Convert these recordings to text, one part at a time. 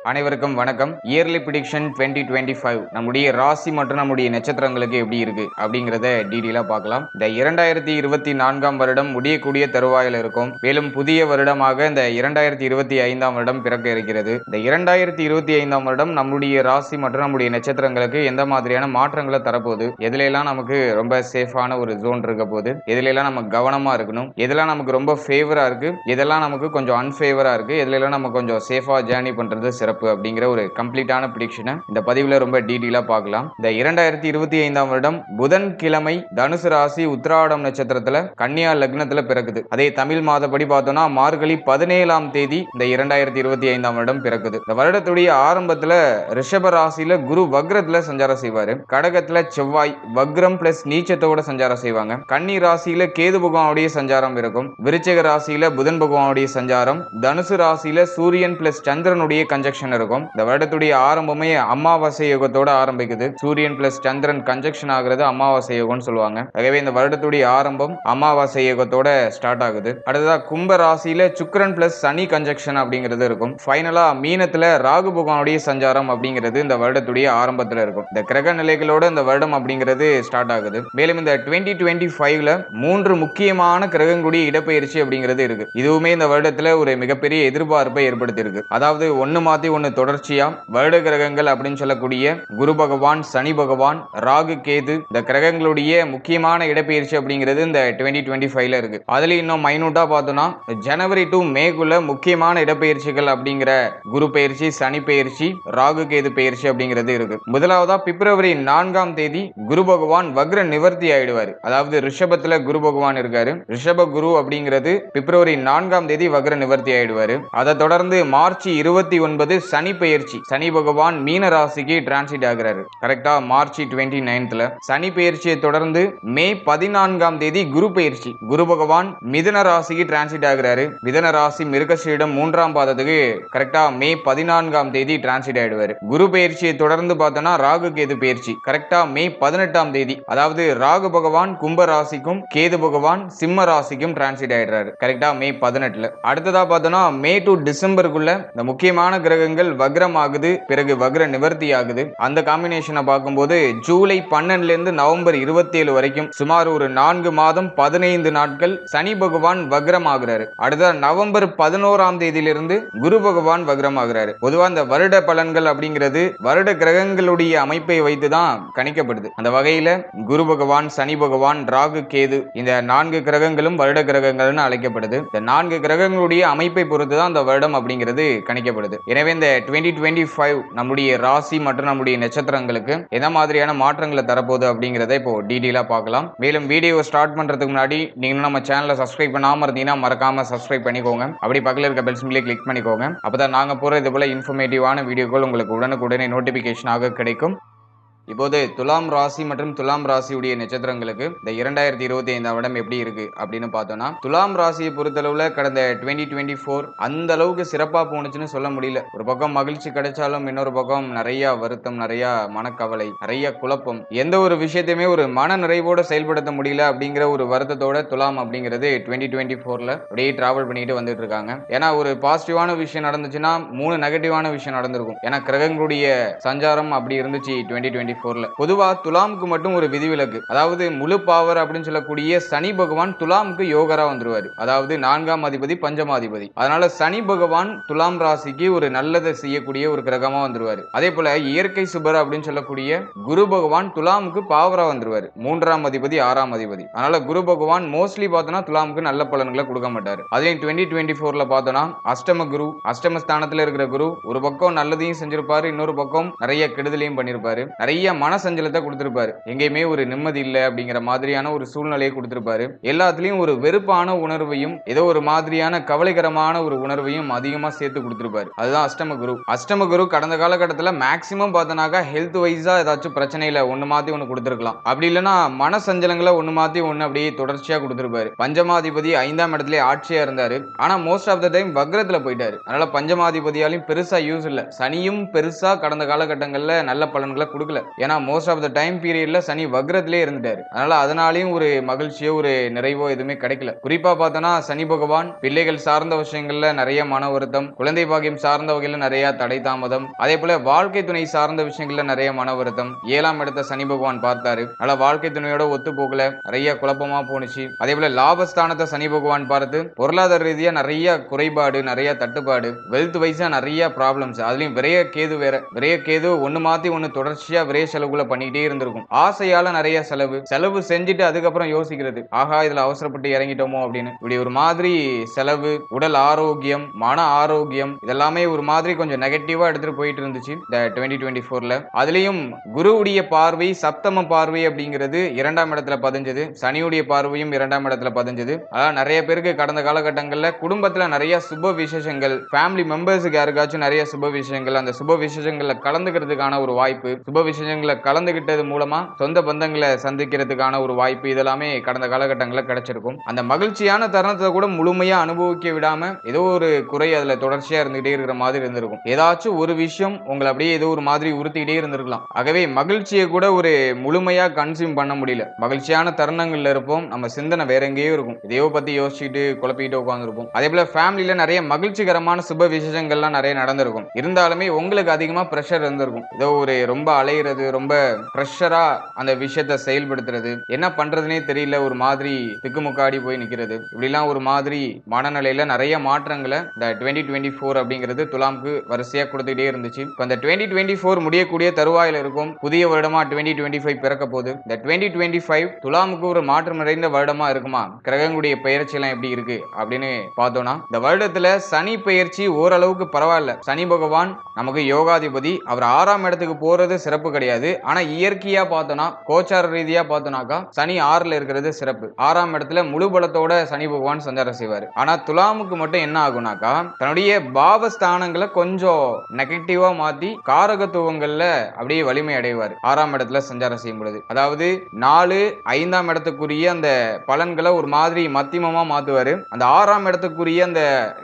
அனைவருக்கும் வணக்கம். Yearly prediction 2025 நம்முடைய ராசி மற்றும் நம்முடைய நட்சத்திரங்களுக்கு எப்படி இருக்கு அப்படிங்கறத டீடைலா பார்க்கலாம். இந்த 2024ஆம் வருடம் முடியக்கூடிய தருவாயில் இருக்கும். மேலும் புதிய வருடமாக இந்த 2025ஆம் வருடம் பிறக்க இருக்கிறது. இந்த 2025ஆம் வருடம் நம்முடைய ராசி மற்றும் நம்முடைய நட்சத்திரங்களுக்கு எந்த மாதிரியான மாற்றங்களை தரப்போகுது, எதுல எல்லாம் நமக்கு ரொம்ப சேஃபான ஒரு ஜோன் இருக்க போகுது, எதுல எல்லாம் நம்ம கவனமா இருக்கணும், எதெல்லாம் நமக்கு ரொம்ப ஃபேவரா இருக்கு, எதெல்லாம் நமக்கு கொஞ்சம் அன்ஃபேவரா இருக்கு, எதுல எல்லாம் நம்ம கொஞ்சம் சேஃபா ஜேர்னி பண்றது சிறப்பு அப்படிங்கிற ஒரு கம்ப்ளீட்டான பிரிடிக்ஷனை இந்த பதிவுல ரொம்ப டீடைலா பார்க்கலாம். இந்த 2025ஆம் வருடம் புதன்கிழமை தனுசு ராசி உத்திராடம் நட்சத்திரத்துல கன்னியா லக்னத்துல பிறக்குது. அதே தமிழ் மாதப்படி பார்த்தோம்னா மார்கழி 17ஆம் தேதி இந்த 2025ஆம் வருடம் பிறக்குது. இந்த வருடத்துடைய ஆரம்பத்துல ரிஷப ராசியில குரு வக்ரத்துல சஞ்சாரம் செய்வாரு. கடகத்துல செவ்வாய் வக்ரம் பிளஸ் நீச்சத்தோட சஞ்சாரம் செய்வாங்க. கன்னி ராசியில கேது பகவானுடைய சஞ்சாரம் இருக்கும். விருச்சிக ராசியில புதன் பகவானுடைய சஞ்சாரம், தனுசு ராசியில சூரியன் பிளஸ் சந்திரனுடைய கன்ஜெக்ஷன் இருக்கும். இந்த வருடத்துடைய ஆரம்பமே அமாவாசை யோகத்தோட ஆரம்பிக்குது. சூரியன் பிளஸ் சந்திரன் கன்ஜெக்ஷன் ஆகிறது அமாவாசை யோகம்னு சொல்லுவாங்க. ஆகவே இந்த வருடத்துடைய ஆரம்பம் அமாவாசை யோகத்தோட ஸ்டார்ட் ஆகுது. அடுத்ததா கும்ப ராசியில சுக்கிரன் பிளஸ் சனி கன்ஜெக்ஷன் அப்படிங்கிறது இருக்கும். ஃபைனலா மீனத்துல ராகு பகவானுடைய சஞ்சாரம் அப்படிங்கிறது இந்த வருடத்துடைய ஆரம்பத்துல இருக்கும். இந்த கிரக நிலைகளோட இந்த வருடம் அப்படிங்கிறது ஸ்டார்ட் ஆகுது. மேலும் இந்த 2025ல 3 முக்கியமான கிரகங்களுடைய இடப்பெயர்ச்சி அப்படிங்கிறது இருக்கு. இதுவுமே இந்த வருடத்துல ஒரு மிகப்பெரிய எதிர்பார்ப்பை ஏற்படுத்தி இருக்கு. அதாவது ஒன்னு மாத்தி ஒன்னு தொடர்ச்சியா வருட கிரகங்கள் அப்படின்னு சொல்லக்கூடிய குரு பகவான், சனி பகவான், ராகு, கேது இந்த கிரகங்களுடைய முக்கியமான இடப்பெயர்ச்சி அப்படிங்கிறது இந்த 2025ல இருக்கு. அதுல இன்னும் மைனூட்டா பார்த்தோம்னா ஜனவரி டு மேக்குள்ள முக்கியமான இடப்பெயர்ச்சிகள் அப்படிங்கிற குரு பெயர்ச்சி, சனி பெயர்ச்சி, ராகு கேது பெயர்ச்சி அப்படிங்கிறது இருக்கு. முதலாவதா பிப்ரவரி 4ஆம் தேதி குரு பகவான் வக்ர நிவர்த்தி ஆயிடுவாரு. அதாவது ரிஷபத்துல குரு பகவான் இருக்காரு. ரிஷப குரு அப்படிங்கிறது பிப்ரவரி 4ஆம் தேதி வக்ர நிவர்த்தி ஆயிடுவாரு. அதை தொடர்ந்து மார்ச் 29 சனி பெயர்ச்சி, சனி பகவான் மீன ராசிக்கு டிரான்சிட் ஆகிறாரு. கரெக்டா மார்ச் 29ல சனி பெயர்ச்சியை தொடர்ந்து மே 14ஆம் தேதி குரு பெயர்ச்சி, குரு பகவான் மிதுன ராசிக்கு டிரான்சிட் ஆகிறாரு. மிதுன ராசி மிருகசீரிடம் 3ஆம் பாதத்துக்கு கரெக்டா மே 14ஆம் தேதி டிரான்சிட் ஆயிடுவாரு. குரு பெயர்ச்சியை தொடர்ந்து பார்த்தோம்னா ராகு கேது பெயர்ச்சி கரெக்டா மே 18ஆம் தேதி, அதாவது ராகு பகவான் கும்ப ராசிக்கும் கேது பகவான் சிம்ம ராசிக்கும் டிரான்சிட் ஆயிடுறாரு கரெக்டா மே 18ல. அடுத்ததா பார்த்தோம்னா மே டு டிசம்பருக்குள்ள இந்த முக்கியமான கிரகங்கள் வக்ரம் ஆகுது, பிறகு வக்ர நிவர்த்தி ஆகுது. அந்த காம்பினேஷனை பார்க்கும்போது ஜூலை 12ல இருந்து நவம்பர் 27 வரைக்கும் சுமார் ஒரு 4 மாதம் 15 நாட்கள் சனி பகவான் வக்ரம் ஆகிறாரு. அடுத்த நவம்பர் 11ஆம் தேதியிலிருந்து குரு பகவான் வக்ரம் ஆகிறாரு. பொதுவா இந்த வருட பலன்கள் அப்படிங்கிறது வருட கிரகங்களுடைய அமைப்பை வைத்து தான் கணிக்கப்படுது. அந்த வகையில குரு பகவான், சனி பகவான், ராகு, கேது இந்த 4 கிரகங்களும் வருட கிரகங்கள்னு அழைக்கப்படுது. இந்த 4 கிரகங்களுடைய அமைப்பை பொறுத்து தான் இந்த வருடம் அப்படிங்கிறது கணிக்கப்படுது. எனவே இந்த 2025 நம்முடைய ராசி மற்றும் நம்முடைய நட்சத்திரங்களுக்கு என்ன மாதிரியான மாற்றங்களை தரப்போகுது அப்படிங்கறத இப்போ டீடைலா பார்க்கலாம். மேலும் வீடியோ ஸ்டார்ட் பண்றதுக்கு முன்னாடி நீங்க நம்ம சேனலை சப்ஸ்கிரைப் பண்ணாம இருந்தீங்கன்னா மறக்காம சப்ஸ்கிரைப் பண்ணிக்கோங்க. அப்படி பக்கத்துல இருக்க பெல் சிம்பிளை கிளிக் பண்ணிக்கோங்க. அப்பதான் நாங்க போற இது போல இன்ஃபர்மேட்டிவான வீடியோக்கள் உங்களுக்கு உடனுக்குடனே நோட்டிபிகேஷனாக கிடைக்கும். இப்போது துலாம் ராசி மற்றும் துலாம் ராசியுடைய நட்சத்திரங்களுக்கு இந்த 2025ஆம் வருடம் எப்படி இருக்கு அப்படின்னு பார்த்தோம்னா, துலாம் ராசியை பொறுத்தளவுல கடந்த 2024 அந்த அளவுக்கு சிறப்பா போனுச்சுன்னு சொல்ல முடியல. ஒரு பக்கம் மகிழ்ச்சி கிடைச்சாலும் இன்னொரு பக்கம் நிறைய வருத்தம், நிறைய மனக்கவலை, நிறைய குழப்பம், எந்த ஒரு விஷயத்தையுமே ஒரு மன நிறைவோட செயல்படுத்த முடியல அப்படிங்கிற ஒரு வருத்தத்தோட துலாம் அப்படிங்கிறது 2024ல அப்படியே டிராவல் பண்ணிட்டு வந்துட்டு இருக்காங்க. ஏன்னா ஒரு பாசிட்டிவான விஷயம் நடந்துச்சுன்னா 3 நெகட்டிவான விஷயம் நடந்திருக்கும். ஏன்னா கிரகங்களுடைய சஞ்சாரம் அப்படி இருந்துச்சு 2024. பொதுவா துலாமுக்கு மட்டும் ஒரு விதிவிலக்கு. அதாவது முழு பவர் அப்படின்னு சொல்லக்கூடிய சனி பகவான் துலாமுக்கு யோகரா வந்துருவாரு. அதாவது 4ஆம் அதிபதி பஞ்சமாதிபதி. அதனால சனி பகவான் துலாம் ராசிக்கு ஒரு நல்லதை செய்யக்கூடிய ஒரு கிரகமா வந்துருவாரு. அதே போல இயற்கை சுபர் அப்படின்னு சொல்லக்கூடிய குரு பகவான் துலாமுக்கு பாவரா வந்துருவாரு. 3ஆம் அதிபதி 6ஆம் அதிபதி. அதனால குரு பகவான் மோஸ்ட்லி பார்த்தோம்னா துலாமுக்கு நல்ல பலன்களை கொடுக்க மாட்டாரு. அதே 2024ல பார்த்தோம்னா அஷ்டம குரு, அஷ்டம ஸ்தானத்துல இருக்கிற குரு ஒரு பக்கம் நல்லதையும் செஞ்சிருப்பாரு, இன்னொரு பக்கம் நிறைய கெடுதலையும் பண்ணிருப்பாரு. நிறைய மன சஞ்சலத்தை கொடுத்திருப்பாரு. எங்கேயுமே ஒரு நிம்மதி இல்லை அப்படிங்கிற மாதிரியான ஒரு சூழ்நிலையை கொடுத்திருப்பாரு. எல்லாத்துலயும் ஒரு வெறுப்பான உணர்வையும் ஏதோ ஒரு மாதிரியான கவலைகரமான ஒரு உணர்வையும் அதிகமா சேர்த்து கொடுத்திருப்பாரு. அதுதான் அஷ்டம குரு. அஷ்டம குரு கடந்த காலகட்டத்தில் மேக்சிமம் பார்த்தனாக்கா ஹெல்த் வைஸா ஏதாச்சும் பிரச்சனையில ஒன்னு மாத்தி ஒன்னு கொடுத்திருக்கலாம். அப்படி இல்லைன்னா மன சஞ்சலங்களை ஒன்னு மாத்தி ஒன்னு அப்படியே தொடர்ச்சியா கொடுத்திருப்பாரு. பஞ்சமாதிபதி 5ஆம் இடத்துல ஆட்சியா இருந்தாரு. ஆனா மோஸ்ட் ஆஃப் த டைம் வக்ரத்துல போயிட்டாரு. அதனால பஞ்சமாதிபதியாலையும் பெருசா யூஸ் இல்ல. சனியும் பெருசா கடந்த காலகட்டங்கள்ல நல்ல பலன்களை கொடுக்கல. ஏன்னா மோஸ்ட் ஆஃப் த டைம் பீரியட்ல சனி வக்ரத்திலே இருந்துட்டாரு. அதனாலயும் ஒரு மகிழ்ச்சியோ ஒரு நிறைவோ எதுவுமே கிடைக்கல. குறிப்பா பார்த்தோம்னா சனி பகவான் பிள்ளைகள் சார்ந்த விஷயங்கள்ல நிறைய மன வருத்தம், குழந்தை பாக்கியம் சார்ந்த வகையில நிறைய தடை தாமதம், அதே போல வாழ்க்கை துணை சார்ந்த விஷயங்கள்ல நிறைய மன வருத்தம். 7ஆம் இடத்த சனி பகவான் பார்த்தாரு. வாழ்க்கை துணையோட ஒத்து போகல, நிறைய குழப்பமா போனுச்சு. அதே போல லாபஸ்தானத்தை சனி பகவான் பார்த்து பொருளாதார ரீதியா நிறைய குறைபாடு, நிறைய தட்டுப்பாடு, வெல்த் வைஸா நிறைய ப்ராப்ளம்ஸ். அதுலயும் விரைய கேது வேற. விரைய கேது ஒண்ணு மாத்தி ஒண்ணு தொடர்ச்சியா விரைய செலவுகளை பண்ணிக்கிட்டே இருந்திருக்கும். ஆசையால நிறைய செலவு செஞ்சுட்டு அதுக்கப்புறம் யோசிக்கிறது, ஆகா இதுல அவசரப்பட்டு இறங்கிட்டோமோ அப்படின்னு. இப்படி ஒரு மாதிரி செலவு, உடல் ஆரோக்கியம், மன ஆரோக்கியம் இதெல்லாமே ஒரு மாதிரி கொஞ்சம் நெகட்டிவா எடுத்துட்டு போயிட்டு இருந்துச்சு இந்த 2024ல. அதுலயும் குருவுடைய பார்வை சப்தம பார்வை அப்படிங்கிறது 2ஆம் இடத்துல பதிஞ்சது. சனியுடைய பார்வையும் 2ஆம் இடத்துல பதிஞ்சது. அதான் நிறைய பேருக்கு கடந்த காலகட்டங்கள்ல குடும்பத்துல நிறைய சுப விசேஷங்கள், ஃபேமிலி மெம்பர்ஸுக்கு யாருக்காச்சும் நிறைய சுப விஷயங்கள், அந்த சுப விசேஷங்கள்ல கலந்துக்கிறதுக்கான ஒரு வாய்ப்பு, சுப விசேஷங்களை கலந்துகிட்டது மூலமா சொந்த பந்தங்களை சந்திக்கிறதுக்கான ஒரு வாய்ப்பு, இதெல்லாமே கடந்த காலகட்டங்களில் கிடைச்சிருக்கும். அந்த மகிழ்ச்சியான தருணத்தை கூட முழுமையா அனுபவிக்க விடாம ஏதோ ஒரு குறை அதுல தொடர்ச்சியா இருந்துகிட்டே இருக்கிற மாதிரி இருந்திருக்கும். ஏதாச்சும் ஒரு விஷயம் உங்களை அப்படியே ஏதோ ஒரு மாதிரி உறுத்திக்கிட்டே இருந்திருக்கலாம். ஆகவே மகிழ்ச்சியை கூட ஒரு முழுமையா கன்சியூம் பண்ண முடியல. மகிழ்ச்சியான தருணங்கள்ல இருப்போம், நம்ம சிந்தனை வேற எங்கேயோ இருக்கும், இதையோ பத்தி யோசிச்சுட்டு குழப்பிட்டு உட்காந்துருப்போம். அதே போல ஃபேமிலியில நிறைய மகிழ்ச்சிகரமான சுப விசேஷங்கள்லாம் நிறைய நடந்திருக்கும். இருந்தாலுமே உங்களுக்கு அதிகமா பிரஷர் இருந்திருக்கும். ஏதோ ஒரு ரொம்ப அலையிறது, ரொம்ப பிரஷரா அந்த விஷயத்தை செயல்படுத்துறது, என்ன பண்றதுனே தெரியல, ஒரு மாதிரி திக்குமுக்காடி போய் நிக்கிறது, இப்படிலாம் ஒரு மாதிரி மனநிலையில நிறைய மாற்றங்களை இந்த 2024 அப்படிங்கிறது துலாமுக்கு வரிசையா கொடுத்துட்டே இருந்துச்சு. இந்த 2024 முடியக்கூடிய தருவாயில இருக்கும். புதிய வருடமா 2025 பிறக்க போகுது. இந்த 2025 துலாமுக்கு ஒரு மாற்றம் நிறைந்த வருடமா இருக்குமா? கிரகங்களுடைய பெயர்ச்சி எல்லாம் எப்படி இருக்கு அப்படின்னு பார்த்தோம்னா, இந்த வருடத்துல சனி பெயர்ச்சி ஓரளவுக்கு பரவாயில்ல. சனி பகவான் நமக்கு யோகாதிபதி, அவர் 6ஆம் இடத்துக்கு போறது சிறப்பு கிடையாது. ஆனா இயற்கையா பார்த்தோம்னா, கோச்சார ரீதியா பார்த்தோம்னாக்கா சனி 6ல இருக்கிறது சிறப்பு. 6ஆம் இடத்துல முழு பலத்தோட சனி பகவான் சஞ்சாரம் செய்வார். ஆனா துலாமுக்கு மட்டும் என்ன ஆகும்னாக்கா, தன்னுடைய பாவஸ்தானங்களை கொஞ்சம் நெகட்டிவா மாத்தி காரகத்துவங்கள்ல அப்படியே வலிமை அடைவார் 6ஆம் இடத்துல சஞ்சாரம் செய்யும் பொழுது. அதாவது 4, 5ஆம் இடத்துக்குரிய அந்த பலன்களை ஒரு மாதிரி மத்தியமமா மாத்துவாரு. அந்த 6ஆம் இடத்துக்குரிய அந்த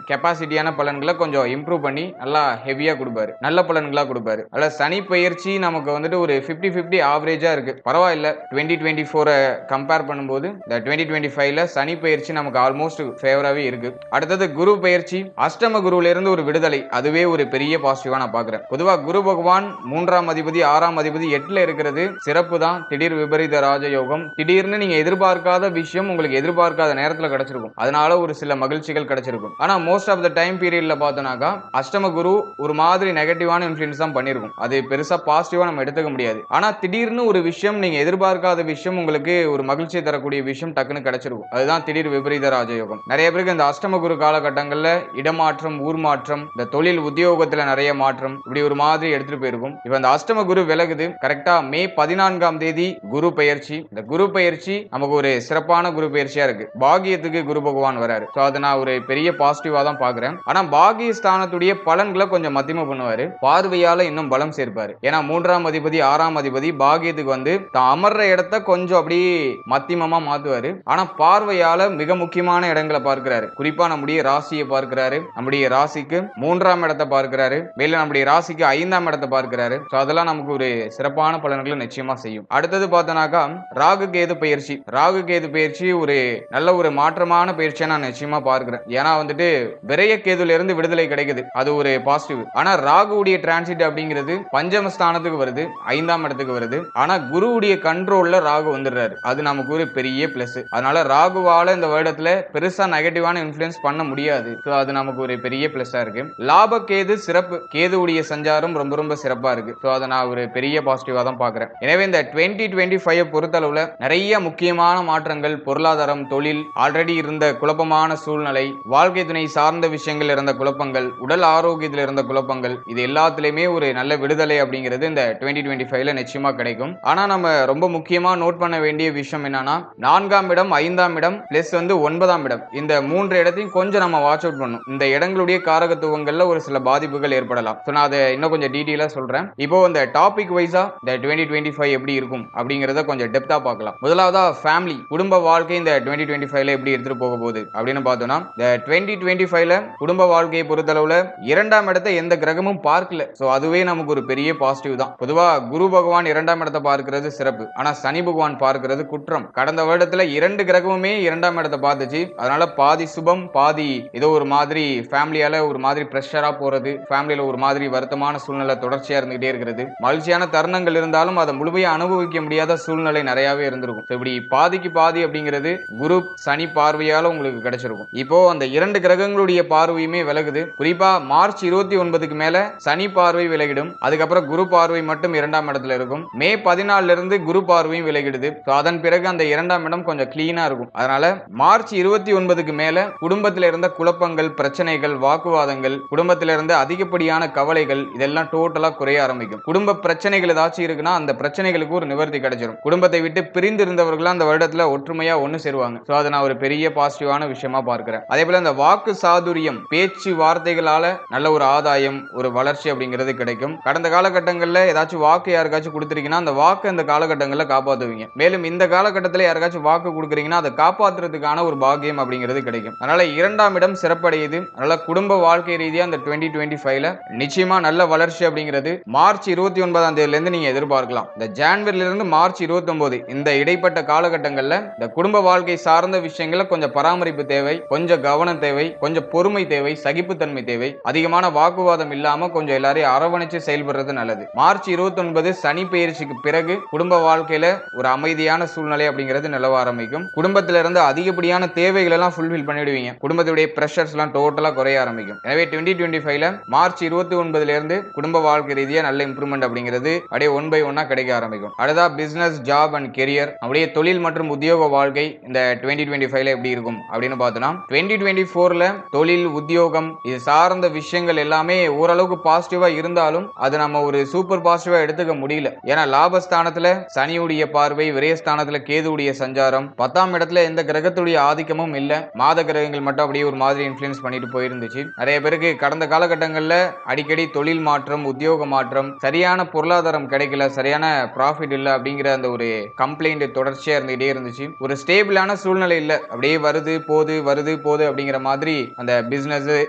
கெப்பாசிட்டியான பலன்களை கொஞ்சம் இம்ப்ரூவ் பண்ணி நல்லா ஹெவியா கொடுப்பாரு, நல்ல பலன்களா கொடுப்பாரு. அதுல சனி பயிற்சி நமக்கு வந்துட்டு ஒரு 50-50 ஆவரேஜா இருக்கு, பரவாயில்ல. 2024 கம்பேர் பண்ணும்போது இந்த 2025ல சனி பயிற்சி நமக்கு ஆல்மோஸ்ட் ஃபேவராவே இருக்கு. அடுத்தது குரு பயிற்சி, அஷ்டம குருவில இருந்து ஒரு விடுதலை, அதுவே ஒரு பெரிய பாசிட்டிவா நான் பாக்குறேன். பொதுவா குரு பகவான் 3ஆம் அதிபதி, 6ஆம் அதிபதி 8ல இருக்கிறது சிறப்பு தான். திடீர் விபரீத ராஜயோகம், திடீர்னு நீங்க எதிர்பார்க்காத விஷயம் உங்களுக்கு எதிர்பார்க்காத நேரத்துல கிடைச்சிருக்கும், அதனால ஒரு சில மகிழ்ச்சிகள் கிடைச்சிருக்கும். ஆனா மோஸ்ட் ஆஃப் த டைம் பீரியட்ல பார்த்தோம்னாக்கா அஷ்டம குரு ஒரு மாதிரி நெகட்டிவான இன்ஃப்ளூயன்ஸ் தான் பண்ணிருக்கும். அது பெருசா பாசிட்டிவா நம்ம எடுத்துக்க முடியாது. ஆனா திடீர்னு ஒரு விஷயம், நீங்க எதிர்பார்க்காத விஷயம், உங்களுக்கு ஒரு மகிழ்ச்சி தரக்கூடிய விஷயம் டக்குன்னு கிடைச்சிருக்கும். அதுதான் திடீர் விபரீத ராஜயோகம். நிறைய பேருக்கு இந்த அஷ்டம குரு காலகட்டங்கள்ல இடமாற்றம், ஊர் மாற்றம், இந்த தொழில் உத்தியோகத்துல நிறைய மாற்றம், இப்படி ஒரு மாதிரி எடுத்துட்டு போயிருக்கும். இப்ப இந்த அஷ்டம குரு விலகுது. கரெக்டா மே 14ஆம் தேதி குரு பெயர்ச்சி. இந்த குரு பெயர்ச்சி நமக்கு ஒரு சிறப்பான குரு பெயர்ச்சியா இருக்கு. பாகியத்துக்கு குரு பகவான் வராரு. சோ அதை நான் ஒரு பெரிய பாசிட்டிவா தான் பாக்குறேன். ஆனா பாகிய ஸ்தானத்துடைய பலன்களை கொஞ்சம் மத்தியமா பண்ணுவாரு, பார்வையால இன்னும் பலம் சேர்ப்பாரு. ஏன்னா 3ஆம் அதிபதி 6ஆம் அதிபதி பாகியத்துக்கு வந்து தான் அமர்ற இடத்தை கொஞ்சம் அப்படியே மத்தியமா மாத்துவாரு. ஆனா பார்வையால மிக முக்கியமான இடங்களை பார்க்கிறாரு. குறிப்பா நம்முடைய ராசியை பார்க்கிறாரு, நம்முடைய ராசிக்கு 3ஆம் இடத்தை பார்க்கிறாரு, மேல நம்முடைய ராசிக்கு 5ஆம் இடத்தை பார்க்கிறாரு. சோ அதெல்லாம் நமக்கு ஒரு சிறப்பான பலன்களை நிச்சயமா செய்யும். அடுத்தது பார்த்தோம்னாக்கா ராகு கேது பயிற்சி. ராகு கேது பயிற்சி ஒரு நல்ல ஒரு மாற்றமான பயிற்சியை நான் நிச்சயமா பார்க்கிறேன். ஏன்னா வந்துட்டு விரைய கேதுல இருந்து விடுதலை கிடைக்குது, அது ஒரு பாசிட்டிவ். ஆனா ராகுவுடைய டிரான்சிட் அப்படிங்கிறது பஞ்சம ஸ்தானத்துக்கு வருது, 5ஆம் இடத்துக்கு வருது. ஆனா குருவுடைய கண்ட்ரோல்ல ராகு வந்துடுறாரு, அது நமக்கு ஒரு பெரிய பிளஸ். அதனால ராகுவால இந்த வருடத்துல பெருசா நெகட்டிவான இன்ஃப்ளூயன்ஸ் பண்ண முடியாது. சோ அது நமக்கு ஒரு பெரிய பிளஸ்ஸா இருக்கு. லாப கேது சிறப்பு, கேதுவுடைய சஞ்சாரம் ரொம்ப ரொம்ப சிறப்பா இருக்கு. சோ அதை நான் ஒரு பெரிய பாசிட்டிவா தான் பாக்குறேன். எனவே இந்த 2025 பொறுத்தளவுல நிறைய முக்கியமான மாற்றங்கள், பொருளாதாரம், தொழில், ஆல்ரெடி இருந்த குழப்பமான சூழ்நிலை, வாழ்க்கை துணை சார்ந்த விஷயங்கள் இருந்த குழப்பங்கள், உடல் ஆரோக்கியத்தில் இருந்த குழப்பங்கள், இது எல்லாத்துலயுமே ஒரு நல்ல விடுதலை அப்படிங்கிறது இந்த 2025ல நிச்சயமா கிடைக்கும். ஆனா நம்ம ரொம்ப முக்கியமா நோட் பண்ண வேண்டிய விஷயம் என்னன்னா, 4ஆம் இடம், 5ஆம் இடம் பிளஸ் வந்து 9ஆம் இடம், இந்த 3 இடத்தையும் கொஞ்சம் நம்ம வாட்ச் அவுட் பண்ணணும். இந்த இடங்களுடைய காரகத்துவங்கள்ல ஒரு சில பாதிப்புகள் ஏற்படலாம். நான் அதை இன்னும் கொஞ்சம் டீட்டெயிலா சொல்றேன். இப்போ இந்த டாபிக் வைஸா இந்த 2025 எப்படி இருக்கும் அப்படிங்கறத கொஞ்சம் டெப்தா பார்க்கலாம். முதலாவதா ஃபேமிலி, குடும்ப வாழ்க்கை இந்த 2025ல எப்படி எடுத்துட்டு போக போகுது அப்படின்னு பார்த்தோம்னா, இந்த 2025ல குடும்ப வாழ்க்கையை பொறுத்தளவுல 2ஆம் இடத்தை எந்த கிரகமும் பார்க்கல. சோ அதுவே நமக்கு ஒரு பெரிய பாசிட்டிவ் தான். பொதுவா குரு பகவான் 2ஆம் இடத்தை பார்க்கிறது சிறப்பு. ஆனா சனி பகவான் பார்க்கிறது குற்றம். கடந்த வருடத்துல 2 கிரகமுமே 2ஆம் இடத்தை பார்த்துச்சு. அதனால பாதி சுபம் பாதி ஏதோ ஒரு மாதிரி ஃபேமிலியால ஒரு மாதிரி பிரஷரா போறது, ஃபேமிலியில ஒரு மாதிரி வருத்தமான சூழ்நிலை தொடர்ச்சியா இருந்துகிட்டே இருக்கிறது. மகிழ்ச்சியான தருணங்கள் இருந்தாலும் அதை முழுமையா அனுபவிக்க முடியாத சூழ்நிலை நிறையவே இருந்திருக்கும். இப்படி பாதிக்கு பாதி அப்படிங்கிறது குரு சனி பார்வையால உங்களுக்கு கிடைச்சிருக்கும். இப்போ அந்த 2 கிரகங்களுடைய பார்வையுமே விலகுது. குறிப்பா மார்ச் 29க்கு மேல சனி பார்வை விலகிடும். அதுக்கப்புறம் குரு பார்வை மட்டும் 2ஆம் இடத்துல இருக்கும். மே 14 இருந்து குரு பார்வையும் விலகிடுது. அதன் பிறகு அந்த 2ஆம் இடம் கொஞ்சம் கிளீனா இருக்கும். அதனால மார்ச் 29க்கு மேல குடும்பத்தில் இருந்த குழப்பங்கள், பிரச்சனைகள், வாக்குவாதங்கள், குடும்பத்தில் இருந்த அதிகப்படியான கவலைகள் இதெல்லாம் டோட்டலா குறைய ஆரம்பிக்கும். குடும்ப பிரச்சனைகள் ஏதாச்சும் இருக்குன்னா அந்த பிரச்சனைகளுக்கு ஒரு நிவர்த்தி கிடைச்சிடும். குடும்பத்தை விட்டு பிரிந்து இருந்தவர்கள் அந்த வருடத்துல ஒற்றுமையா ஒன்னு சேருவாங்க. சோ அதை நான் ஒரு பெரிய பாசிட்டிவான விஷயமா பார்க்கிறேன். அதே போல இந்த வாக்கு சாதுரியம், பேச்சு வார்த்தைகளால நல்ல ஒரு ஆதாயம், ஒரு வளர்ச்சி அப்படிங்கிறது கிடைக்கும். கடந்த காலகட்டங்களில் ஏதாச்சும் வாக்கு யாருக்காச்சும் கொடுத்துருக்கீங்கன்னா அந்த வாக்கு இந்த காலகட்டங்களில் காப்பாற்றுவீங்க. மேலும் இந்த காலகட்டத்தில் யாருக்காச்சும் வாக்கு கொடுக்குறீங்கன்னா அதை காப்பாற்றுறதுக்கான ஒரு பாக்கியம் அப்படிங்கிறது கிடைக்கும். அதனால 2ஆம் இடம் சிறப்படையுது. அதனால குடும்ப வாழ்க்கை ரீதியா இந்த 2025ல நிச்சயமா நல்ல வளர்ச்சி அப்படிங்கிறது மார்ச் 29ஆம் தேதியிலிருந்து நீங்க எதிர்பார்க்கலாம். இந்த ஜனவரியில இருந்து மார்ச் 29 இந்த இடைப்பட்ட காலகட்டங்களில் இந்த குடும்ப வாழ்க்கை சார்ந்த விஷயங்கள கொஞ்சம் பராமரிப்பு தேவை, கொஞ்சம் கவனம் தேவை, கொஞ்சம் பொறுமை தேவை, சகிப்புத்தன்மை தேவை. அதிகமான வாக்குவாதம் இல்லாம கொஞ்சம் எல்லாரையும் அரவணைச்சு செயல்படுறது நல்லது. மார்ச் 29 சனி பெயர்ச்சிக்கு பிறகு குடும்ப வாழ்க்கையில ஒரு அமைதியான சூழ்நிலை அப்படிங்கிறது நிலவ ஆரம்பிக்கும். குடும்பத்தில இருந்து அதிகப்படியான தேவைகள் எல்லாம் ஃபுல்ஃபில் பண்ணிடுவீங்க. குடும்பத்துடைய பிரஷர்ஸ் எல்லாம் டோட்டலா குறைய ஆரம்பிக்கும். எனவே 2025ல மார்ச் 29ல இருந்து குடும்ப வாழ்க்கை ரீதியா நல்ல இம்ப்ரூவ்மெண்ட் அப்படிங்கிறது அப்படியே ஒன் பை ஒன்னா கிடைக்க ஆரம்பிக்கும். அடுத்தா பிசினஸ், ஜாப் அண்ட் கெரியர், அப்படியே தொழில் மற்றும் உத்தியோக வாழ்க்கை இந்த 2025ல எப்படி இருக்கும் அப்படின்னு பார்த்தோம்னா 2024ல தொழில், உத்தியோகம் இது சார்ந்த விஷயங்கள் எல்லாமே ஓரளவுக்கு பாசிட்டிவா இருந்தாலும் அது நம்ம ஒரு சூப்பர் பாசிட்டிவா எடுத்துக்க முடியல. ஏன்னா லாபஸ்தானத்துல சனியுடைய பார்வை, விரயஸ்தானத்துல கேதுவுடைய சஞ்சாரம், 10ஆம் இடத்துல எந்த கிரகத்துடைய ஆதிக்கமும் இல்ல, மாத கிரகங்கள் மட்டும் அப்படியே ஒரு மாதிரி இன்ஃப்ளூயன்ஸ் பண்ணிட்டு போயிருந்துச்சு. நிறைய பேருக்கு கடந்த காலகட்டங்கள்ல அடிக்கடி தொழில் மாற்றம், உத்தியோக மாற்றம், சரியான பொருளாதாரம் கிடைக்கல, சரியான ப்ராஃபிட் இல்ல அப்படிங்கிற அந்த ஒரு கம்ப்ளைண்ட் தொடர்ச்சியா இருந்துகிட்டே இருந்துச்சு. ஒரு ஸ்டேபிளான சூழ்நிலை இல்ல, அப்படியே வருது போது வருது போது அப்படிங்கிற மாதிரி அந்த பிசினஸ்,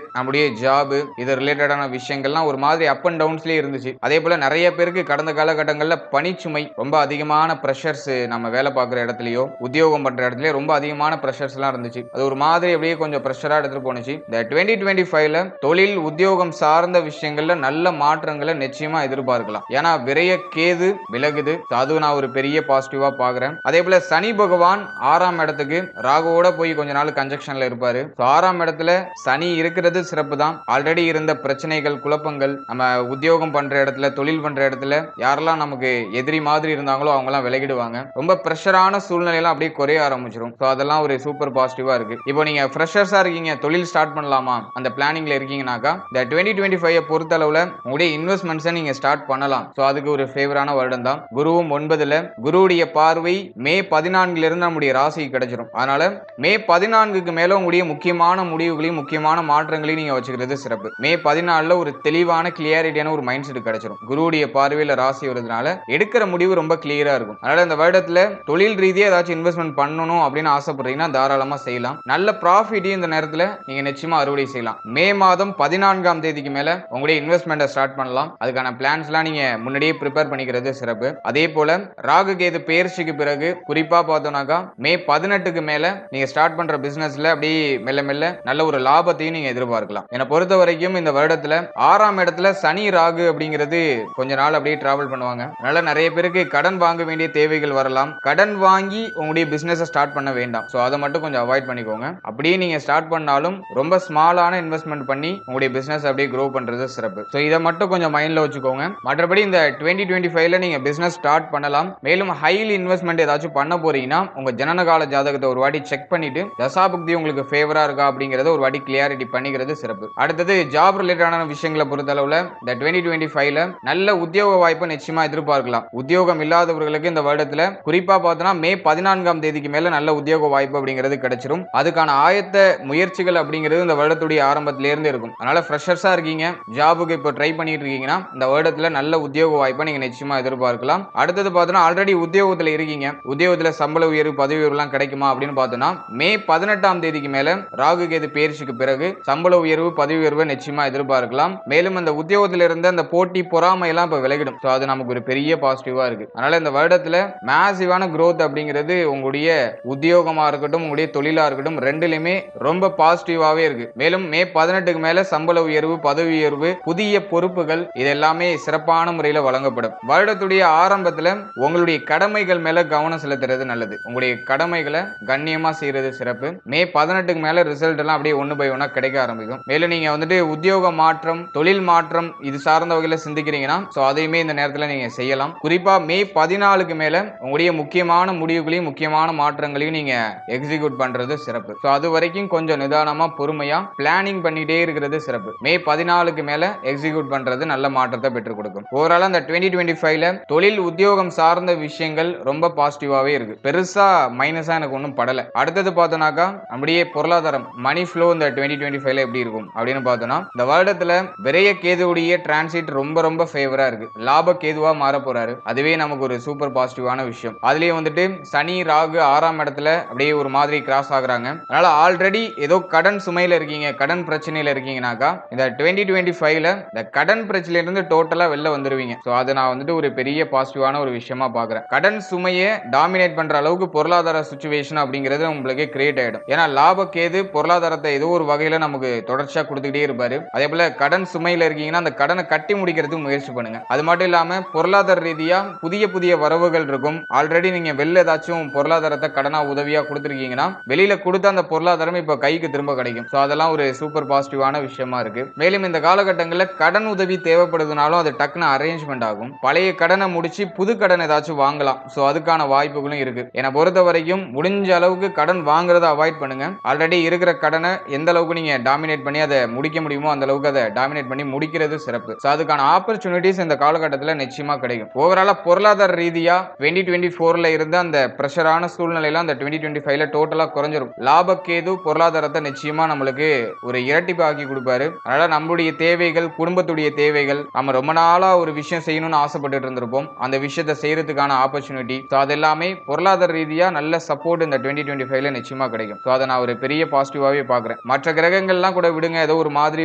நம்முடைய ஜாப் இது ரிலேட்டடான விஷயங்கள்லாம் ஒரு மாதிரி அப் அண்ட் டவுன்ஸ்லயே இருந்துச்சு. அதே போல நிறைய பேருக்கு கடந்த காலகட்டங்களில் பணிச்சுமை, ரொம்ப அதிகமான பிரஷர்ஸ், நம்ம வேலை பார்க்குற இடத்துலயோ உத்தியோகம் பண்ற இடத்துலயோ ரொம்ப அதிகமான பிரஷர்ஸ் எல்லாம் இருந்துச்சு. அது ஒரு மாதிரி அப்படியே கொஞ்சம் பிரஷரா எடுத்துட்டு போனுச்சு. இந்த 2025ல தொழில், உத்தியோகம் சார்ந்த விஷயங்கள்ல நல்ல மாற்றங்களை நிச்சயமா எதிர்பார்க்கலாம். ஏன்னா விரைய கேது விலகுது, அது நான் ஒரு பெரிய பாசிட்டிவா பாக்குறேன். அதே போல சனி பகவான் 6ஆம் இடத்துக்கு ராகுவோட போய் கொஞ்ச நாள் கன்ஜெக்ஷன்ல இருப்பாரு. 6ஆம் இடத்துல சனி இருக்கிறது சிறப்பு தான். ஆல்ரெடி இருந்த பிரச்சனைகள், குழப்பங்கள், நம்ம உத்தியோகம் பண்ற இடத்துல, தொழில் பண்ற இடத்துல யாரெல்லாம் நமக்கு எதிரி மாதிரி இருந்தாங்களோ அவங்க எல்லாம் விலகிடுவாங்க. ரொம்ப பிரஷரான சூழ்நிலையெல்லாம் அப்படியே குறைய ஆரம்பிச்சிடும். அதெல்லாம் ஒரு சூப்பர் பாசிட்டிவா இருக்கு. இப்போ நீங்க ஃப்ரெஷர்ஸா இருக்கீங்க, தொழில் ஸ்டார்ட் பண்ணலாமா அந்த பிளானிங்ல இருக்கீங்கன்னாக்கா இந்த 2025 பொறுத்த அளவுல உங்களுடைய இன்வெஸ்ட்மெண்ட்ஸை நீங்க ஸ்டார்ட் பண்ணலாம். அதுக்கு ஒரு ஃபேவரான வருடம் தான். குருவும் 9ல, குருவுடைய பார்வை மே 14ல இருந்து நம்முடைய ராசிக்கு கிடைச்சிடும். அதனால மே 14க்கு மேல உங்களுடைய முக்கியமான முடிவுகளையும் முக்கியமான மாற்றங்களையும் நீங்க வச்சுக்கிறது சிறப்பு. மே 14ல ஒரு தெளிவான கிளியாரிட்டியான ஒரு மைண்ட் செட் கிடைச்சிடும். குருவுடைய பார்வையில ராசி வருதுனால எடுக்கிற முடிவு ரொம்ப கிளியரா இருக்கும். அதனால இந்த வருடத்துல தொழில் ரீதியா ஏதாச்சும் இன்வெஸ்ட்மெண்ட் பண்ணணும் அப்படின்னு ஆசைப்படுறீங்கன்னா தாராளமா செய்யலாம். நல்ல ப்ராஃபிட் இந்த நேரத்துல நீங்க நிச்சயமா அறுவடை செய்யலாம். மே மாதம் 14ஆம் தேதிக்கு மேல உங்களுடைய இன்வெஸ்ட்மெண்ட்டை ஸ்டார்ட் பண்ணலாம். அதுக்கான பிளான்ஸ் எல்லாம் நீங்க முன்னாடியே ப்ரிப்பேர் பண்ணிக்கிறது சிறப்பு. அதே போல ராகு கேது பெயர்ச்சிக்கு பிறகு குறிப்பா பார்த்தோம்னாக்கா மே 18க்கு மேல நீங்க ஸ்டார்ட் பண்ற பிசினஸ்ல அப்படியே மெல்ல மெல்ல நல்ல ஒரு லாபத்தையும் நீங்க எதிர்பார்க்கலாம். என்னை பொறுத்த வரைக்கும் இந்த வருடத்துல 6ஆம் இடத்துல சனி ராகு அப்படிங்கிறது கொஞ்ச நாள் அப்படியே டிராவல் பண்ணுவாங்க. அதனால நிறைய பேருக்கு கடன் வாங்க வேண்டிய தேவைகள் வரலாம். கடன் வாங்கி உங்களுடைய பிசினஸ் ஸ்டார்ட் பண்ண வேண்டாம். அதை மட்டும் கொஞ்சம் அவாய்ட் பண்ணிக்கோங்க. அப்படியே நீங்க ஸ்டார்ட் பண்ணாலும் ரொம்ப ஸ்மாலான இன்வெஸ்ட்மெண்ட் பண்ணி உங்களுடைய பிசினஸ் அப்படியே க்ரோ பண்றது சிறப்பு. இதை மட்டும் கொஞ்சம் மைண்ட்ல வச்சுக்கோங்க. மற்றபடி இந்த 2025ல நீங்க பிசினஸ் ஸ்டார்ட் பண்ணலாம். மேலும் ஹைலி இன்வெஸ்ட்மெண்ட் ஏதாச்சும் பண்ண போறீங்கன்னா உங்க ஜனனகால ஜாதகத்தை ஒரு வாட்டி செக் பண்ணிட்டு தசாபுக்தி உங்களுக்கு ஃபேவரா இருக்கா அப்படிங்கறத ஒரு வாட்டி கிளியாரிட்டி பண்ணிக்கிறது சிறப்பு. அடுத்தது ஜாப் ரிலேட்டடான விஷயங்களை பொறுத்த அளவுல இந்த 2025ல நல்ல உத்தியோக வாய்ப்பை நிச்சயமா எதிர்பார்க்கலாம். உத்தியோகம் இல்லாதவர்களுக்கு இந்த வருடத்துல குறிப்பா பார்த்தோம்னா மே 14ஆம் தேதிக்கு மேல நல்ல உத்தியோக வாய்ப்பு அப்படிங்கிறது கிடைச்சிரும். அதுக்கான ஆயத்த முயற்சிகள் அப்படிங்கிறது இந்த வருடத்துடைய ஆரம்பத்தில இருந்து இருக்கும். அதனால ஃப்ரெஷர்ஸா இருக்கீங்க, ஜாபுக்கு இப்போ ட்ரை பண்ணிட்டு இருக்கீங்கன்னா இந்த வருடத்துல நல்ல உத்தியோக வாய்ப்பை நீங்க நிச்சயமா எதிர்பார்க்கலாம். அடுத்தது பார்த்தோம்னா ஆல்ரெடி உத்தியோகத்துல இருக்கீங்க, உத்தியோகத்துல சம்பள உயர்வு, பதவி உயர்வு எல்லாம் கிடைக்குமா அப்படின்னு பார்த்தோம்னா மே 18ஆம் தேதிக்கு மேல ராகு கேது பெயர்ச்சிக்கு பிறகு சம்பள உயர்வு, பதவி உயர்வு நிச்சயமா எதிர்பார்க்கலாம். மேலும் அந்த உத்தியோகத்தில் இருந்த அந்த போட்டி, பொறாமை எல்லாம் இப்ப விலகிடும். குறையும். ஸோ அது நமக்கு ஒரு பெரிய பாசிட்டிவா இருக்கு. அதனால இந்த வருடத்துல மேசிவான growth அப்படிங்கிறது உங்களுடைய உத்தியோகமா இருக்கட்டும், உங்களுடைய தொழிலா இருக்கட்டும், ரெண்டுலயுமே ரொம்ப பாசிட்டிவாவே இருக்கு. மேலும் மே 18க்கு மேல சம்பள உயர்வு, பதவி உயர்வு, புதிய பொறுப்புகள் இது எல்லாமே சிறப்பான முறையில் வழங்கப்படும். வருடத்துடைய ஆரம்பத்துல உங்களுடைய கடமைகள் மேல கவனம் செலுத்துறது நல்லது. உங்களுடைய கடமைகளை கண்ணியமா செய்யறது சிறப்பு. மே 18க்கு மேல ரிசல்ட் எல்லாம் அப்படியே ஒன்னு பை ஒன்னா கிடைக்க ஆரம்பிக்கும். மேலும் நீங்க வந்துட்டு உத்தியோக மாற்றம், தொழில் மாற்றம் இது சார்ந்த வகையில சிந்திக்கிறீங்கன்னா அதையுமே இந்த நேரத்தில் நீங்க செய்யலாம். குறிப்பா மே 14க்கு மேல உங்களுடைய முக்கியமான முடிவுகளையும் முக்கியமான மாற்றங்களையும் நீங்க எக்ஸிக்யூட் பண்றது சிறப்பு. அது வரைக்கும் கொஞ்சம் நிதானமா பொறுமையா பிளானிங் பண்ணிட்டே இருக்கிறது சிறப்பு. மே 14க்கு மேல எக்ஸிக்யூட் பண்றது நல்ல மாற்றத்தை பெற்றுக் கொடுக்கும். ஓவரால் அந்த 2025ல தொழில் உத்தியோகம் சார்ந்த விஷயங்கள் ரொம்ப பாசிட்டிவாவே இருக்கு. பெருசா மைனஸா எனக்கு ஒன்றும் படல. அடுத்தது பார்த்தோம்னாக்கா நம்முடைய பொருளாதாரம் மணி ஃப்ளோ இந்த 2025ல எப்படி இருக்கும் அப்படின்னு பார்த்தோம்னா இந்த வருடத்துல விரைய கேதுவுடைய டிரான்சிட் ரொம்ப ரொம்ப ஃபேவரா இருக்கு. லாப கேதுவா மாற போறாரு. அதுவே நமக்கு ஒரு சூப்பர் பாசிட்டிவான விஷயம். அதுலயே வந்துட்டு சனி ராகு 6ஆம் இடத்துல அப்படியே ஒரு மாதிரி கிராஸ் ஆகுறாங்க. அதனால ஆல்ரெடி ஏதோ கடன் சுமையில இருக்கீங்க, கடன் பிரச்சனையில இருக்கீங்கனாக்கா இந்த 2025ல இந்த கடன் பிரச்சனையில இருந்து டோட்டலா வெளில வந்துருவீங்க. அதை நான் வந்துட்டு ஒரு பெரிய பாசிட்டிவான ஒரு விஷயமா பாக்குறேன். கடன் சுமையை டாமினேட் பண்ற அளவுக்கு பொருளாதார சிச்சுவேஷன் அப்படிங்கிறது உங்களுக்கு கிரியேட் ஆயிடும். ஏன்னா லாப கேது பொருளாதாரத்தை ஏதோ ஒரு வகையில நமக்கு தொடர்ச்சியா கொடுத்துக்கிட்டே இருப்பாரு. அதே போல கடன் சுமையில இருக்கீங்கன்னா அந்த கடனை கட்டி முடிக்கிறதுக்கு முயற்சி பண்ணுங்க. அது மட்டும் இல்லாம பொருளாதார ரீதியா புதிய புதிய வரவுகள் இருக்கும். ஆல்ரெடி நீங்க வெளில ஏதாச்சும் பொருளாதாரத்தை கடனா உதவியா கொடுத்துருக்கீங்கன்னா வெளியில கொடுத்த அந்த பொருளாதாரம் இப்ப கைக்கு திரும்ப கிடைக்கும். அதெல்லாம் ஒரு சூப்பர் பாசிட்டிவான விஷயமா இருக்கு. மேலும் இந்த காலகட்டங்களில் கடன் உதவி தேவைப்படுதுனாலும் அது டக்குன்னு அரேஞ்ச்மெண்ட் ஆகும். பழைய கடனை முடிச்சு புது கடன் ஏதாச்சும் வாங்கலாம். அதுக்கான வாய்ப்புகளும் இருக்கு. என்னை பொறுத்த வரைக்கும் முடிஞ்ச அளவுக்கு கடன் வாங்குறத அவாய்ட் பண்ணுங்க. ஆல்ரெடி இருக்கிற கடனை எந்த அளவுக்கு நீங்க டாமினேட் பண்ணி அதை முடிக்க முடியுமோ அந்த அளவுக்கு அதை டாமினேட் பண்ணி முடிக்கிறது சிறப்பு. அதுக்கான ஆப்பர்ச்சுனிட்டிஸ் இந்த காலகட்டத்தில் நிச்சயமா கிடைக்கும். ஓவராலா பொருளாதார ரீதியா 2024ல இருந்த அந்த பிரஷரான சூழ்நிலையில அந்த 2025ல டோட்டலா குறைஞ்சிரும். லாபக்கேது பொருளாதாரத்தை நிச்சயமா நம்மளுக்கு ஒரு இரட்டிப்பு ஆக்கி கொடுப்பாரு. அதனால நம்மளுடைய தேவைகள், குடும்பத்துடைய தேவைகள், நம்ம ரொம்ப நாளா ஒரு விஷயம் செய்யணும்னு ஆசைப்பட்டு இருந்திருப்போம். அந்த விஷயத்தை செய்யறதுக்கான ஆப்பர்ச்சுனிட்டி அதெல்லாமே பொருளாதார ரீதியா நல்ல சப்போர்ட் இந்த 2025ல நிச்சயமா கிடைக்கும். அதை நான் ஒரு பெரிய பாசிட்டிவாவே பாக்குறேன். மற்ற கிரகங்கள்லாம் கூட விடுங்க, ஏதோ ஒரு மாதிரி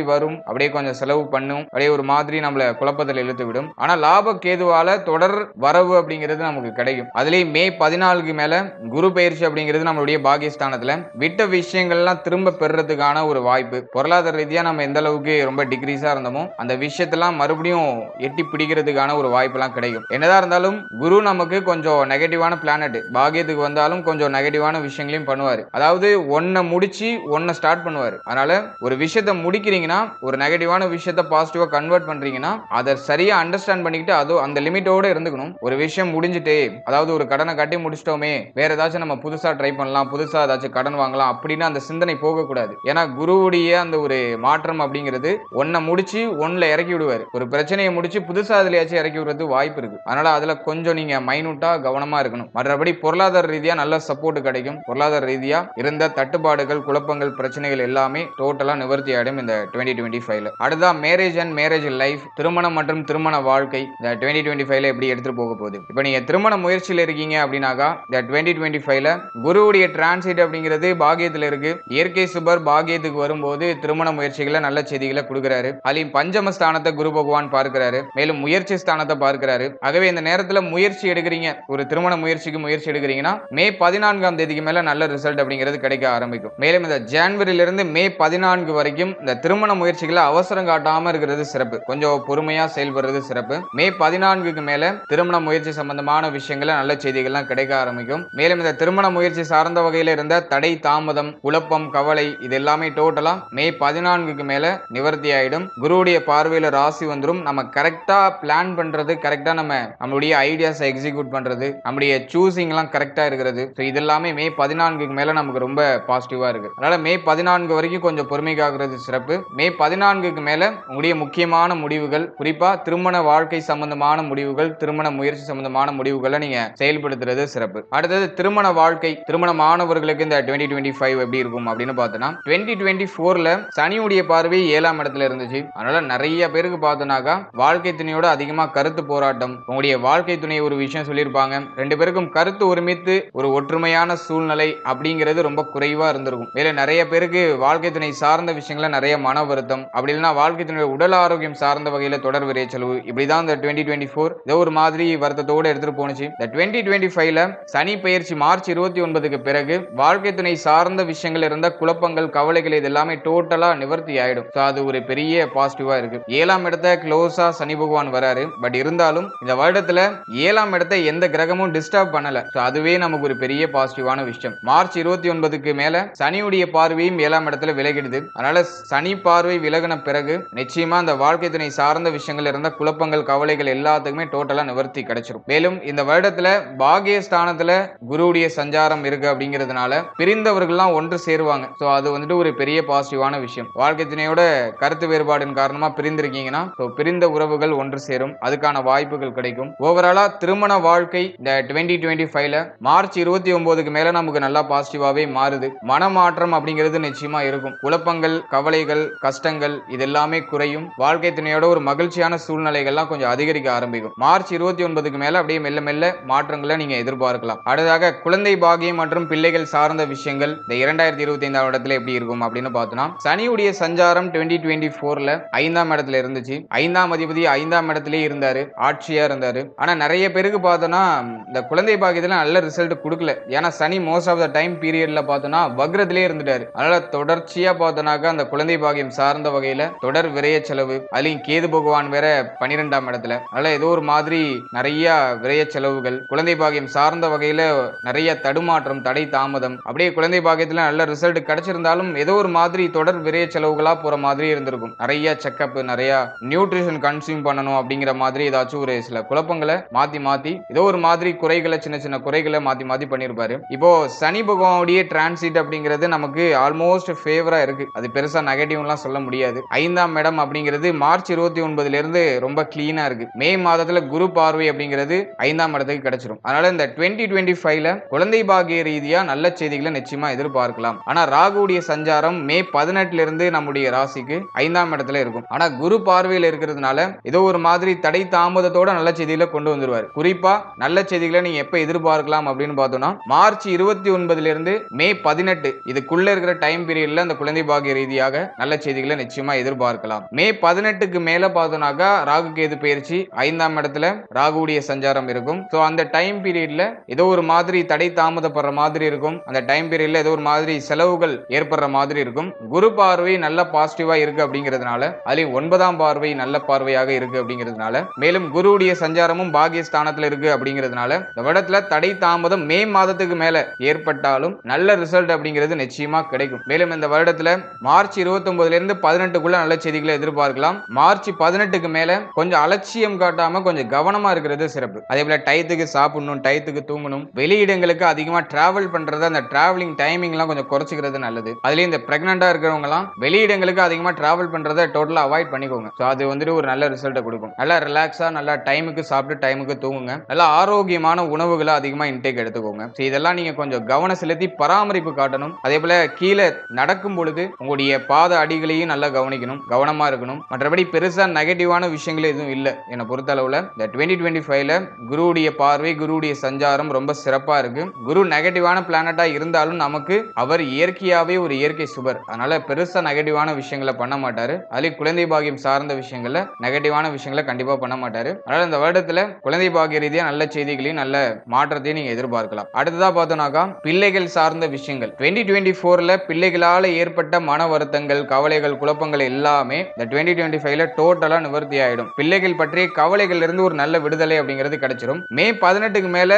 வரும், அப்படியே கொஞ்சம் செலவு பண்ணும், அப்படியே ஒரு மாதிரி நம்மள குழப்பத்தில் இழுத்து விடும். ஆனா லாப கேதுவால தொடர் வரவு அப்படிங்கிறது நமக்கு கிடைக்கும். அதுலயும் மே 14க்கு மேல குரு பயிற்சி அப்படிங்கிறது நம்மளுடைய பாகிஸ்தானத்துல விட்ட விஷயங்கள்லாம் திரும்ப பெறறதுக்கான ஒரு வாய்ப்பு. பொருளாதார ரீதியா நம்ம எந்த அளவுக்கு ரொம்ப டிகிரீஸா இருந்தோமோ அந்த விஷயத்தெல்லாம் மறுபடியும் எட்டி பிடிக்கிறதுக்கான ஒரு வாய்ப்பு எல்லாம் கிடைக்கும். என்னதான் இருந்தாலும் குரு நமக்கு கொஞ்சம் நெகட்டிவான பிளானட், பாகியத்துக்கு வந்தாலும் கொஞ்சம் நெகட்டிவான விஷயங்களையும் பண்ணுவாரு. அதாவது ஒன்ன முடிச்சு ஒன்ன ஸ்டார்ட் பண்ணுவாரு. அதனால ஒரு விஷயத்தை முடிக்கிறீங்கன்னா ஒரு நெகட்டிவான விஷயத்தை பாசிட்டிவா கன்வெர்ட் பண்றீங்கன்னா அதை சரியா அண்டர்ஸ்டாண்ட் பண்ணிக்கிட்டு அதோ அந்த லிமிட்டோட இருந்துக்கணும். ஒரு விஷயம் முடிஞ்சுட்டே, அதாவது ஒரு கடனை கட்டி முடிச்சிட்டோமே, வேற ஏதாச்சும் நம்ம புதுசா ட்ரை பண்ணலாம், புதுசா ஏதாச்சும் கடன் வாங்கலாம் அப்படின்னு அந்த சிந்தனை போகக்கூடாது. ஏன்னா குருவுடைய அந்த ஒரு மாற்றம் அப்படிங்கிறது ஒன்ன முடிச்சு ஒன்ல இறக்கி விடுவாரு. ஒரு பிரச்சனையை முடிச்சு புதுசா அதுலயாச்சும் இறக்கி விடுறது வாய்ப்பு இருக்கு. அதனால அதுல கொஞ்சம் நீங்க மைனூட்டா கவனமா இருக்கணும். மற்றபடி பொருளாதார ரீதியா நல்ல சப்போர்ட் கிடைக்கும். பொருளாதார ரீதியா இருந்த தட்டுப்பாடுகள், குழப்பங்கள், பிரச்சனைகள் எல்லாமே டோட்டலா நிவர்த்தி ஆயிடும் இந்த 2025ல. அடுத்தா மேரேஜ் அண்ட் மேரேஜ் லைஃப், திருமணம் மற்றும் திருமண வாழ்க்கை இந்த 2025ல எப்படி எடுத்துட்டு போக போகுது. இப்போ நீங்க திருமண முயற்சியில் இருக்கீங்க அப்படின்னாக்கா இந்த 2025ல குருவுடைய டிரான்சிட் அப்படிங்கிறது பாகியத்தில் இருக்கு. இயற்கை சுபர் பாகியத்துக்கு வரும்போது திருமண முயற்சிகளை நல்ல செய்திகளை கொடுக்கிறாரு. அதையும் பஞ்சம ஸ்தானத்தை குரு பகவான் பார்க்கிறாரு. மேலும் முயற்சி ஸ்தானத்தை பார்க்கிறாரு. ஆகவே இந்த நேரத்தில் முயற்சி எடுக்கிறீங்க, ஒரு திருமண முயற்சிக்கு முயற்சி எடுக்கிறீங்கன்னா மே 14ஆம் தேதிக்கு மேல நல்ல ரிசல்ட் அப்படிங்கிறது கிடைக்க ஆரம்பிக்கும். மேலும் இந்த ஜனவரியில இருந்து மே 14 வரைக்கும் இந்த திருமண முயற்சிகளை அவசரம் காட்டாம இருக்கிறது சிறப்பு. கொஞ்சம் பொறுமையா செயல்படுறது சிறப்பு. மே 14க்கு மேல திருமண முயற்சி சம்பந்தமான விஷயங்களை நல்ல செய்திகள்லாம் கிடைக்க ஆரம்பிக்கும். மேலும் இந்த திருமண முயற்சி சார்ந்த வகையில் இருந்த தடை, தாமதம், குழப்பம், கவலை இது எல்லாமே டோட்டலா மே 14க்கு மேல நிவர்த்தி ஆயிடும். குருவுடைய பார்வையில ராசி வந்துரும். நம்ம கரெக்டா பிளான் பண்றது, கரெக்டா நம்மளுடைய ஐடியாஸ் எக்ஸிக்யூட் பண்றது, நம்முடைய சூசிங் எல்லாம் கரெக்டா இருக்கிறது. இதெல்லாமே மே 14க்கு மேல நமக்கு ரொம்ப பாசிட்டிவா இருக்கு. அதனால மே 14 வரைக்கும் கொஞ்சம் பொறுமை காக்கிறது சிறப்பு. மே 14க்கு மேல உங்களுடைய முக்கியமான முடிவுகள், குறிப்பா திருமண வாழ்க்கை சம்பந்தமான முடிவுகள், திருமண முயற்சி சம்பந்தமான முடிவுகளை நீங்க செயல்படுத்துறது சிறப்பு. அடுத்தது திருமண வாழ்க்கை, திருமணமானவர்களுக்கு இந்த 2025 எப்படி இருக்கும் அப்படின்னு பார்த்தோம்னா 2024ல சனியுடைய பார்வை 7ஆம் இடத்துல இருந்துச்சு. அதனால நிறைய பேருக்கு பார்த்தோம்னாக்கா வாழ்க்கை துணையோட அதிகமா கருத்து போராட்டம், உங்களுடைய வாழ்க்கை துணை ஒரு விஷயம் சொல்லியிருப்பாங்க, ரெண்டு பேருக்கும் கருத்து ஒருமித்து ஒரு ஒற்றுமையான சூழ்நிலை அப்படிங்கிறது ரொம்ப குறைவா இருந்திருக்கும். மேலும் நிறைய பேருக்கு வாழ்க்கை துணை சார்ந்த விஷயங்கள நிறைய மன வருத்தம், அப்படி இல்லைன்னா வாழ்க்கை துணை உடல் ஆரோக்கியம் சார்ந்த வகையில தொடர் விரைச்சலவு இப்படிதான் தான் இந்த 2024 ஏதோ ஒரு மாதிரி வருத்தத்தோட எடுத்துட்டு போனுச்சு. இந்த 2025ல சனி பெயர்ச்சி மார்ச் 29க்கு பிறகு வாழ்க்கை துணை சார்ந்த விஷயங்கள் இருந்த குழப்பங்கள், கவலைகள் இது எல்லாமே டோட்டலா நிவர்த்தி ஆயிடும். அது ஒரு பெரிய பாசிட்டிவா இருக்கு. 7ஆம் இடத்தை க்ளோஸா சனி பகவான் வராரு. பட் இருந்தாலும் இந்த வருடத்துல 7ஆம் இடத்தை எந்த கிரகமும் டிஸ்டர்ப் பண்ணல. அதுவே நமக்கு ஒரு பெரிய பாசிட்டிவான விஷயம். மார்ச் 29க்கு மேல சனியுடைய பார்வையும் 7ஆம் இடத்துல விலகிடுது. அதனால சனி பார்வை விலகின பிறகு நிச்சயமா அந்த வாழ்க்கை துணை சார்ந்த விஷயங்கள் இருந்த குழப்பங்கள், கவலைகள் எல்லாத்துக்குமே டோட்டலா நிவர்த்தி கிடைச்சிடும். மேலும் இந்த வருடத்துல பாகியஸ்தானத்துல குருவுடைய சஞ்சாரம் இருக்கு அப்படிங்கிறதுனால பிரிந்தவர்கள்லாம் ஒன்று சேருவாங்க. அது வந்துட்டு ஒரு பெரிய பாசிட்டிவான விஷயம். வாழ்க்கை துணையோட கருத்து வேறுபாடின் காரணமா பிரிந்திருக்கீங்கன்னா பிரிந்த உறவுகள் ஒன்று சேரும். அதுக்கான வாய்ப்புகள் கிடைக்கும். ஓவராலா திருமண வாழ்க்கை இந்த 2025ல மார்ச் 29க்கு மேல நமக்கு நல்லா பாசிட்டிவாவே மாறுது. மனமாற்றம் அப்படிங்கிறது நிச்சயமா இருக்கும். குழப்பங்கள், கவலைகள், கஷ்டங்கள் இதெல்லாமே குறையும். வாழ்க்கை துணையோட ஒரு மகிழ்ச்சியான சூழ்நிலைகள்லாம் கொஞ்சம் அதிகரிக்க ஆரம்பிக்கும். மார்ச் 29க்கு மேல அப்படியே மெல்ல மெல்ல மாற்றங்களை நீங்க எதிர்பார்க்கலாம். அடுத்ததாக குழந்தை பாகியம் மற்றும் பிள்ளைகள் சார்ந்த விஷயங்கள் இந்த 2025ஆம் இடத்துல எப்படி இருக்கும் அப்படின்னு பார்த்தோம்னா, சனியுடைய சஞ்சாரம் 2024ல 5ஆம் இடத்துல இருந்துச்சு. 5ஆம் அதிபதி 5ஆம் இடத்திலே இருந்தாரு, ஆட்சியா இருந்தாரு. ஆனா நிறைய பேருக்கு பார்த்தோம்னா இந்த குழந்தை பாகியத்துல நல்ல ரிசல்ட் கொடுக்கல. ஏன்னா சனி மோஸ்ட் ஆஃப் த டைம் பீரியட்ல பார்த்தோம்னா வக்ரத்திலே இருந்துட்டாரு. அதனால தொடர்ச்சியா பார்த்தோம்னாக்கா அந்த குழந்தை பாகியம் சார்ந்த வகையில தொடர் விரய செலவு, அதுலயும் கேது பகவான் வேற 12ஆம் இடத்துல. அதனால ஏதோ ஒரு மாதிரி நிறைய விரய செலவுகள், குழந்தை பாகியம் சார்ந்த வகையில நிறைய தடுமாற்றம், தடை தாமதம், அப்படியே குழந்தை பாகியத்துல நல்ல ரிசல்ட் கிடைச்சிருந்தாலும் ஏதோ ஒரு மாதிரி தொடர் விரய செலவுகளா போற மாதிரி இருந்திருக்கும். நிறைய செக்அப், நிறைய நியூட்ரிஷன் கன்சியூம் பண்ணணும் அப்படிங்கிற மாதிரி ஏதாச்சும் ஒரு சில குழப்பங்களை மாத்தி ஏதோ ஒரு மாதிரி குறைகளை, சின்ன சின்ன குறைகளை மாத்தி பண்ணிருப்பாரு. இப்போ சனி பகவானுடைய டிரான்சிட் அப்படிங்கிறது நமக்கு ஆல்மோஸ்ட் ஃபேவரா இருக்கு. அது பெருசா நெகட்டிவ்லாம் சொல்ல முடியாது. 5ஆம் இடம் அப்படிங்கிறது மார்ச் 29ல இருந்து ரொம்ப கிளீனா இருக்கு. மே மாதத்துல குரு பார்வை அப்படிங்கிறது 5ஆம் இடத்துக்கு கிடைச்சிரும். அதனால இந்த 2025ல குழந்தை பாகிய ரீதியா நல்ல செய்திகளை நிச்சயமா எதிர்பார்க்கலாம். ஆனா ராகுடைய சஞ்சாரம் மே 18ல இருந்து நம்முடைய ராசிக்கு 5ஆம் இடத்துல இருக்கும். ஆனா குரு பார்வையில் இருக்கிறதுனால ஏதோ ஒரு மாதிரி தடை தாமதத்தோட நல்ல செய்திகளை கொண்டு வந்துருவாரு. குறிப்பா நல்ல செய்திகளை நீங்க எப்ப எதிர்பார்க்கலாம் அப்படின்னு பார்த்தோம்னா, மார்ச் 29ல இருந்து மே 18 இதுக்குள்ள இருக்கிற டைம் பீரியட்ல அந்த குழந்தை பாகிய ரீதியாக நல்ல செய்திகளை நிச்சயமா எதிர்பார்க்கலாம். மே 18க்கு மேல பார்த்தோம்னாக்கா ராகு கேது பயிற்சி 5ஆம் இடத்துல ராகுடைய சஞ்சாரம் இருக்கும். அந்த டைம் பீரியட்ல ஏதோ ஒரு மாதிரி தடை தாமதப்படுற மாதிரி இருக்கும். அந்த டைம் பீரியட்ல ஏதோ ஒரு மாதிரி செலவுகள் ஏற்படுற மாதிரி இருக்கும். குரு பார்வை நல்ல பாசிட்டிவா இருக்கு அப்படிங்கிறதுனால, அதுலயும் 9ஆம் பார்வை நல்ல பார்வையாக இருக்கு அப்படிங்கிறதுனால, மேலும் குருவுடைய சஞ்சாரமும் பாகிய ஸ்தானத்துல இருக்கு அப்படிங்கிறதுனால இந்த வருடத்துல தடை தாமதம் மே மாதத்துக்கு மேல ஏற்பட்டாலும் நல்ல ரிசல்ட் அப்படிங்கிறது நிச்சயமா கிடைக்கும். மேலும் இந்த வருடத்துல மார்ச் 29ல இருந்து 18க்குள்ள நல்ல செய்திகளை எதிர்பார்க்கலாம். மார்ச் 18க்கு மேல கொஞ்சம் அலட்சியம் காட்டாம கொஞ்சம் கவனமா இருக்கிறது சிறப்பு. அதே போல டயத்துக்கு சாப்பிடணும், டயத்துக்கு தூங்கணும், வெளியிடங்களுக்கு அதிகமா டிராவல் பண்றது, அந்த டிராவலிங் டைமிங் எல்லாம் கொஞ்சம் குறைச்சிக்கிறது நல்லது. அதுலயும் இந்த பிரெக்னண்டா இருக்கிறவங்க எல்லாம் வெளியிடங்களுக்கு அதிகமா டிராவல் பண்றதை டோட்டலா அவாய்ட் பண்ணிக்கோங்க. அது வந்துட்டு ஒரு நல்ல ரிசல்ட் கொடுக்கும். நல்லா ரிலாக்ஸா நல்லா டைமுக்கு சாப்பிட்டு டைமுக்கு தூங்குங்க. நல்லா ஆரோக்கியமான உணவுகளை அதிகமா இன்டேக் எடுத்துக்கோங்க. இதெல்லாம் நீங்க கொஞ்சம் கவனம் செலுத்தி பராமரிப்பு காட்டணும். அதே போல கீழே நடக்கும் பொழுது உங்களுடைய பாத அடிகளையும் நல்லா கவனிக்கணும், கவனமா இருக்கணும். மற்றபடி பெருசா நெகட்டிவான விஷயங்கள் எதுவும் இல்லை. என்னை பொறுத்த அளவுல இந்த 2025ல குருவுடைய பார்வை, குருவுடைய சஞ்சாரம் ரொம்ப சிறப்பா இருக்கு. குரு நெகட்டிவான பிளானட்டா இருந்தாலும் நமக்கு அவர் இயற்கையாவே ஒரு இயற்கை சுபர். அதனால பெருசா நெகட்டிவான விஷயங்களை பண்ண மாட்டாரு. அதுலயும் குழந்தை பாகியம் சார்ந்த விஷயங்கள்ல நெகட்டிவான விஷயங்களை கண்டிப்பா பண்ண மாட்டாரு. அதனால இந்த வருடத்துல குழந்தை பாகிய ரீதியா நல்ல செய்திகளையும் நல்ல மாற்றத்தையும் நீங்க எதிர்பார்க்கலாம். அடுத்ததா பார்த்தோம்னாக்கா பிள்ளைகள் சார்ந்த விஷயங்கள் 2024ல பிள்ளைகளால ஏற்பட்ட மன வருத்தங்கள், கவலைகள், குழப்பங்கள் எல்லாமே இந்த 2025ல டோட்டலா நிவர்த்தி ஆயிடும். பிள்ளைகள் பற்றிய கவலைகள் இருந்து ஒரு நல்ல விடுதலை அப்படிங்கிறது கிடைச்சிரும். மே 18க்கு மேல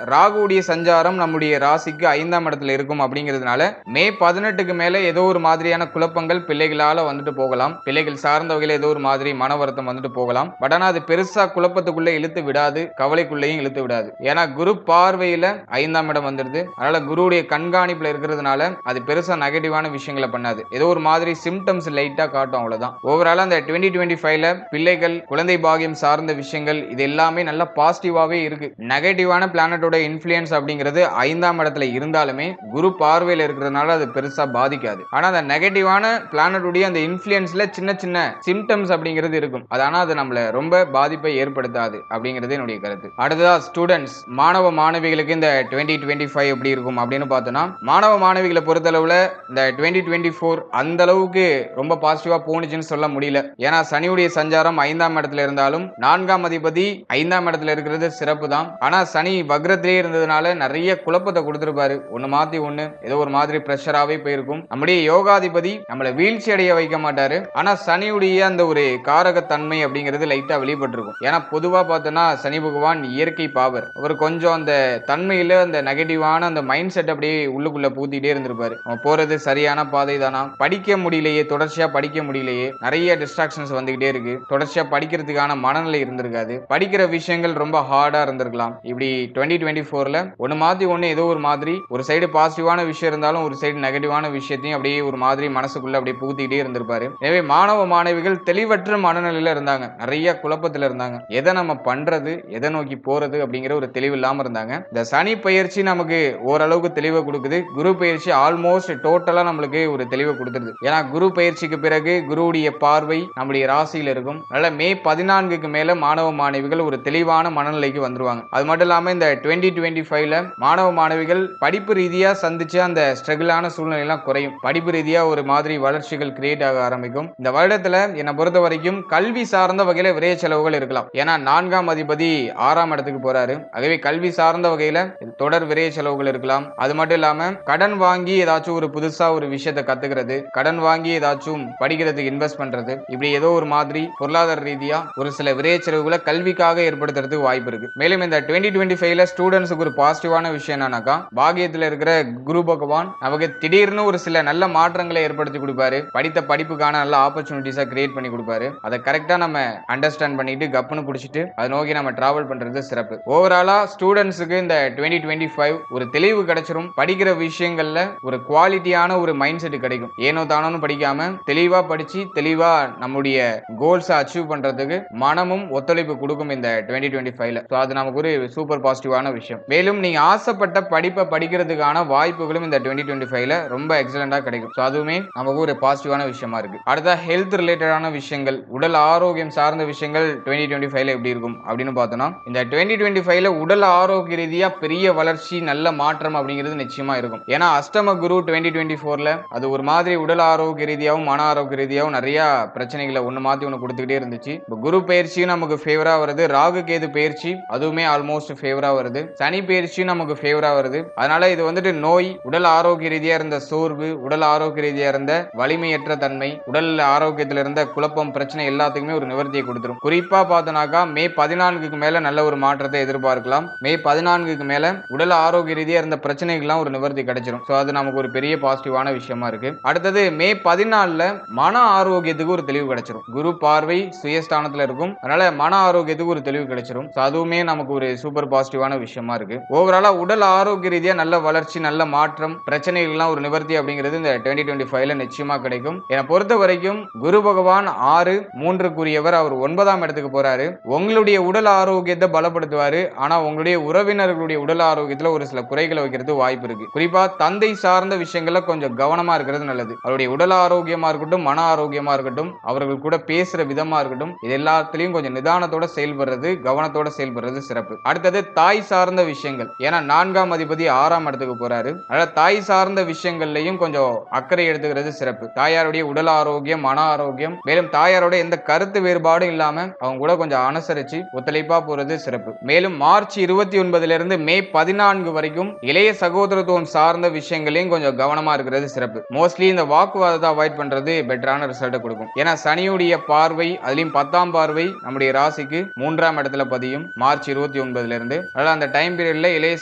ராகுடைய சஞ்சாரம் நம்முடைய ராசிக்கு 5ஆம் இடத்துல இருக்கும் அப்படிங்கிறதுனால மே 18க்கு மேல ஏதோ ஒரு மாதிரியான குழப்பங்கள் பிள்ளைகளால வந்துட்டு போகலாம். பிள்ளைகள் சார்ந்த வகையில் ஏதோ ஒரு மாதிரி மன வருத்தம் வந்துட்டு போகலாம். பட் ஆனா அது பெருசா குழப்பத்துக்குள்ள இழுத்து விடாது, கவலைக்குள்ளேயும் இழுத்து விடாது. ஏன்னா குரு பார்வையில 5ஆம் இடம் வந்துருது. அதனால குருவுடைய கண்காணிப்புல இருக்கிறதுனால அது பெருசா நெகட்டிவான விஷயங்களை பண்ணாது. ஏதோ ஒரு மாதிரி சிம்டம்ஸ் லைட்டா காட்டும், அவ்வளவுதான். ஓவராலா அந்த 2025ல பிள்ளைகள், குழந்தை பாகியம் சார்ந்த விஷயங்கள் இது எல்லாமே நல்ல பாசிட்டிவாவே இருக்கு. நெகட்டிவான பிளானட்டோட இன்ஃப்ளூயன்ஸ் அப்படிங்கிறது 5ஆம் இடத்துல இருந்தாலுமே குரு பார்வையில இருக்கிறதுனால அது பெருசா பாதிக்காது. ஆனா அந்த நெகட்டிவான பிளானட்டுடைய அந்த இன்ஃப்ளூயன்ஸ்ல சின்ன சின்ன சிம்டம்ஸ் அப்படிங்கிறது இருக்கும். ஆனா அது நம்மள ரொம்ப பாதிப்பை ஏற்படுத்தாது அப்படிங்கிறது என்னுடைய கருத்து. அடுத்ததா ஸ்டூடெண்ட்ஸ், மாணவ மாணவிகளுக்கு இந்த 2025 எப்படி இருக்கும் அப்படின்னு பார்த்தோம்னா, மாணவ மாணவிகளை பொறுத்தளவுல இந்த 2024 அந்த அளவுக்கு ரொம்ப பாசிட்டிவா போனுச்சுன்னு சொல்ல முடியல. ஏன்னா சனியுடைய சஞ்சாரம் 5ஆம் இடத்துல இருந்த இருந்தாலும் 4ஆம் அதிபதி 5ஆம் இடத்துல இருக்கிறது சிறப்பு தான். ஆனா சனி வக்ரத்திலே இருந்ததுனால நிறைய குழப்பத்தை கொடுத்திருப்பாரு. ஒண்ணு மாத்தி ஒண்ணு ஏதோ ஒரு மாதிரி பிரஷராவே போயிருக்கும். நம்முடைய யோகாதிபதி நம்மள வீழ்ச்சி அடைய வைக்க மாட்டாரு. ஆனா சனியுடைய அந்த ஒரு காரகத்தன்மை அப்படிங்கிறது லைட்டா வெளிப்பட்டிருக்கும். ஏன்னா பொதுவா பார்த்தோன்னா சனி பகவான் இயற்கை பாவர். அவர் கொஞ்சம் அந்த தன்மையில அந்த நெகட்டிவான அந்த மைண்ட் செட் அப்படியே உள்ளுக்குள்ள பூத்திட்டே இருந்திருப்பாரு. அவன் போறது சரியான பாதை தானா, படிக்க முடியலையே, தொடர்ச்சியா படிக்க முடியலையே, நிறைய டிஸ்ட்ராக்ஷன்ஸ் வந்துகிட்டே இருக்கு, தொடர்ச்சியா படிக்கிறதுக்கான மனநிலை இருந்திருக்காது, படிக்கிற விஷயங்கள் ரொம்ப ஹார்டா இருந்திருக்கலாம். இப்படி 2024ல ஒன்னு மாத்தி ஒண்ணு ஏதோ ஒரு மாதிரி ஒரு சைடு பாசிட்டிவான விஷயம் இருந்தாலும் ஒரு சைடு நெகட்டிவான விஷயத்தையும் அப்படியே ஒரு மாதிரி மனசுக்குள்ள அப்படியே பூத்திட்டே இருந்திருப்பாரு. எனவே மாணவ மாணவிகள் தெளிவற்ற மனநிலையில இருந்தாங்க, நிறைய குழப்பத்துல இருந்தாங்க. எதை நம்ம பண்றது, எதை நோக்கி போறது அப்படிங்கிற ஒரு தெளிவு இல்லாம இருந்தாங்க. இந்த சனி பயிற்சி நமக்கு ஓரளவுக்கு தெளிவை கொடுக்குது. குரு பயிற்சி ஆல்மோஸ்ட் டோட்டலா நம்மளுக்கு ஒரு தெளிவை கொடுத்துருது. ஏன்னா குரு பயிற்சிக்கு பிறகு குருவுடைய பார்வை நம்முடைய ராசியில இருக்கும். அதனால மே 14க்கு மேல மாணவ மாணவிகள் ஒரு தெளிவான மனநிலைக்கு வந்துருவாங்க. அது மட்டும் இல்லாம இந்த 2025ல மாணவ மாணவிகள் படிப்பு ரீதியா சந்திச்ச அந்த ஸ்ட்ரகிளான சூழ்நிலை எல்லாம் குறையும். படிப்பு ரீதியா ஒரு மாதிரி வளர்ச்சிகள் கிரியேட் ஆக ஆரம்பிக்கும். இந்த வருடத்துல என்னை பொறுத்த வரைக்கும் கல்வி சார்ந்த வகையில விரைய செலவுகள் இருக்கலாம். ஏன்னா 4ஆம் அதிபதி 6ஆம் இடத்துக்கு போறாரு. ஆகவே கல்வி சார்ந்த வகையில தொடர் விரைய செலவுகள் இருக்கலாம். அது மட்டும் இல்லாம கடன் வாங்கி ஏதாச்சும் ஒரு புதுசா ஒரு விஷயத்தை கத்துக்கிறது, கடன் வாங்கி ஏதாச்சும் படிக்கிறதுக்கு இன்வெஸ்ட் பண்றது, இப்படி ஏதோ ஒரு மாதிரி பொருளாதார ரீதியா ஒரு சில விரைய செலவுகளை கல்விக்காக ஏற்படுத்துறதுக்கு வாய்ப்பு இருக்கு. மேலும் இந்த 2025ல ஸ்டூடெண்ட்ஸுக்கு ஒரு பாசிட்டிவான விஷயம் என்னன்னாக்கா, பாகியத்துல இருக்கிற குரு பகவான் நமக்கு திடீர்னு ஒரு சில நல்ல மாற்றங்களை ஏற்படுத்தி கொடுப்பாரு. படித்த படிப்புக்கான நல்ல ஆப்பர்ச்சுனிட்டிஸா கிரியேட் பண்ணி கொடுப்பாரு. அதை கரெக்டா நம்ம அண்டர்ஸ்டாண்ட் பண்ணிட்டு கப்புன்னு பிடிச்சிட்டு அதை நோக்கி நம்ம டிராவல் பண்றது சிறப்பு. ஓவராலா ஸ்டூடெண்ட்ஸுக்கு இந்த 2025 ஒரு தெளிவு கிடைச்சிரும். படிக்கிற விஷயங்கள்ல ஒரு குவாலிட்டியான ஒரு மைண்ட் செட் கிடைக்கும். ஏனோ தானோன்னு படிக்காம தெளிவா படிச்சு தெளிவா நம்முடைய கோல்ஸ் அச்சீவ் பண்றதுக்கு மனமும் ஒத்துழைப்பு கொடுக்கும் இந்த 2025ல. அது நமக்கு ஒரு சூப்பர் பாசிட்டிவான விஷயம். மேலும் நீங்க ஆசைப்பட்ட படிப்பை படிக்கிறதுக்கான வாய்ப்புகளும் இந்த 2025ல ரொம்ப எக்ஸலண்டா கிடைக்கும். அதுவுமே நமக்கு ஒரு பாசிட்டிவான விஷயமா இருக்கு. அடுத்த ஹெல்த் ரிலேட்டடான விஷயங்கள், உடல் ஆரோக்கியம் சார்ந்த விஷயங்கள் 2025ல எப்படி இருக்கும் அப்படின்னு பார்த்தோம்னா, இந்த 2025ல உடல் ஆரோக்கிய ரீதியா பெரிய வளர்ச்சி நல்ல மாற்றம் அப்படிங்கிறது நிச்சயமா இருக்கும். ஏன்னா அஷ்டம குரு 2024ல அது ஒரு மாதிரி உடல் ஆரோக்கிய ரீதியாகவும் மன ஆரோக்கிய ரீதியாகவும் நிறைய பிரச்சனைகளை ஒண்ணு மாத்தி ஒண்ணு கொடுத்துக்கிட்டே இருந்துச்சு. குரு பயிற்சியும் நமக்கு ஃபேவரா வருது, ராகு கேது பயிற்சி அதுவுமே ஆல்மோஸ்ட் ஃபேவரா வருது, சனி பயிற்சியும் நமக்கு ஃபேவரா வருது. அதனால இது வந்துட்டு நோய், உடல் ஆரோக்கிய ரீதியா இருந்த சோர்வு, உடல் ஆரோக்கிய ரீதியா இருந்த வலிமையற்ற தன்மை, உடல் ஆரோக்கியத்தில் இருந்த குழப்பம், பிரச்சனை எல்லாத்துக்குமே ஒரு நிவர்த்தியை கொடுத்துரும். குறிப்பா பார்த்தோம்னாக்கா மே 14க்கு மேல நல்ல ஒரு மாற்றத்தை எதிர்பார்க்கலாம். மே 14க்கு மேல உடல் ஆரோக்கிய ரீதியா இருந்த பிரச்சனைகள்லாம் ஒரு நிவர்த்தி கிடைச்சிரும். அது நமக்கு ஒரு பெரிய பாசிட்டிவான விஷயமா இருக்கு. அடுத்தது மே 14ல மன ஆரோக்கியத்துக்கு ஒரு தெளிவு கிடைச்சிரும். குரு பார்வை சுயஸ்தானத்துல இருக்கும். அதனால மன ஆரோக்கியத்துக்கு ஒரு தெளிவு கிடைச்சிரும். அதுவுமே நமக்கு ஒரு சூப்பர் பாசிட்டிவான விஷயமா இருக்கு. ஓவராலா உடல் ஆரோக்கிய ரீதியா நல்ல வளர்ச்சி, நல்ல மாற்றம், பிரச்சனைகள்லாம் ஒரு நிவர்த்தி அப்படிங்கிறது இந்த 2025ல நிச்சயமா கிடைக்கும். என்னை பொறுத்த வரைக்கும் குரு பகவான் 6-3க்குரியவர், அவர் 9ஆம் இடத்துக்கு போறாரு. உங்களுடைய உடல் ஆரோக்கியத்தை பலப்படுத்துவாரு. ஆனா உங்களுடைய உறவினர்களுடைய உடல் ஆரோக்கியத்துல ஒரு சில குறைகளை வைக்கிறது வாய்ப்பு இருக்கு. குறிப்பா தந்தை சார்ந்த விஷயங்கள்ல கொஞ்சம் கவனமா இருக்கிறது நல்லது. அவருடைய உடல் ஆரோக்கியமா இருக்கட்டும், மன ஆரோக்கியமா இருக்கட்டும், அவர்கள் கூட பேசுற விதமா இருக்கட்டும், இது எல்லாத்திலையும் கொஞ்சம் நிதானத்தோட செயல்படுறது, கவனத்தோட செயல்படுறது சிறப்பு. அடுத்தது தாய் சார்ந்த விஷயங்கள். ஏன்னா 4ஆம் அதிபதி 6ஆம் இடத்துக்கு போறாரு. அதனால தாய் சார்ந்த விஷயங்கள்லையும் கொஞ்சம் அக்கறை எடுத்துக்கிறது சிறப்பு. தாயாருடைய உடல் ஆரோக்கியம், மன ஆரோக்கியம், மேலும் தாயாரோட எந்த கருத்து வேறுபாடும் இல்லாம அவங்க கூட கொஞ்சம் அனுசரிச்சு ஒத்துழைப்பா போறது சிறப்பு. மேலும் மார்ச் 29ல இருந்து மே 14 வரைக்கும் இளைய சகோதரத்துவம் சார்ந்த விஷயங்களையும் கொஞ்சம் கவனமா இருக்கிறது சிறப்பு. மோஸ்ட்லி இந்த வாக்குவாதத்தை அவாய்ட் பண்றது பெட்டரான ரிசல்ட் கொடுக்கும். ஏன்னா சனியுடைய பார்வை, அதுலயும் 10ஆம் பார்வை நம்முடைய ராசிக்கு 3ஆம் இடத்துல பதியும் மார்ச் 29ல இருந்து. அதனால அந்த டைம் பீரியட்ல இளைய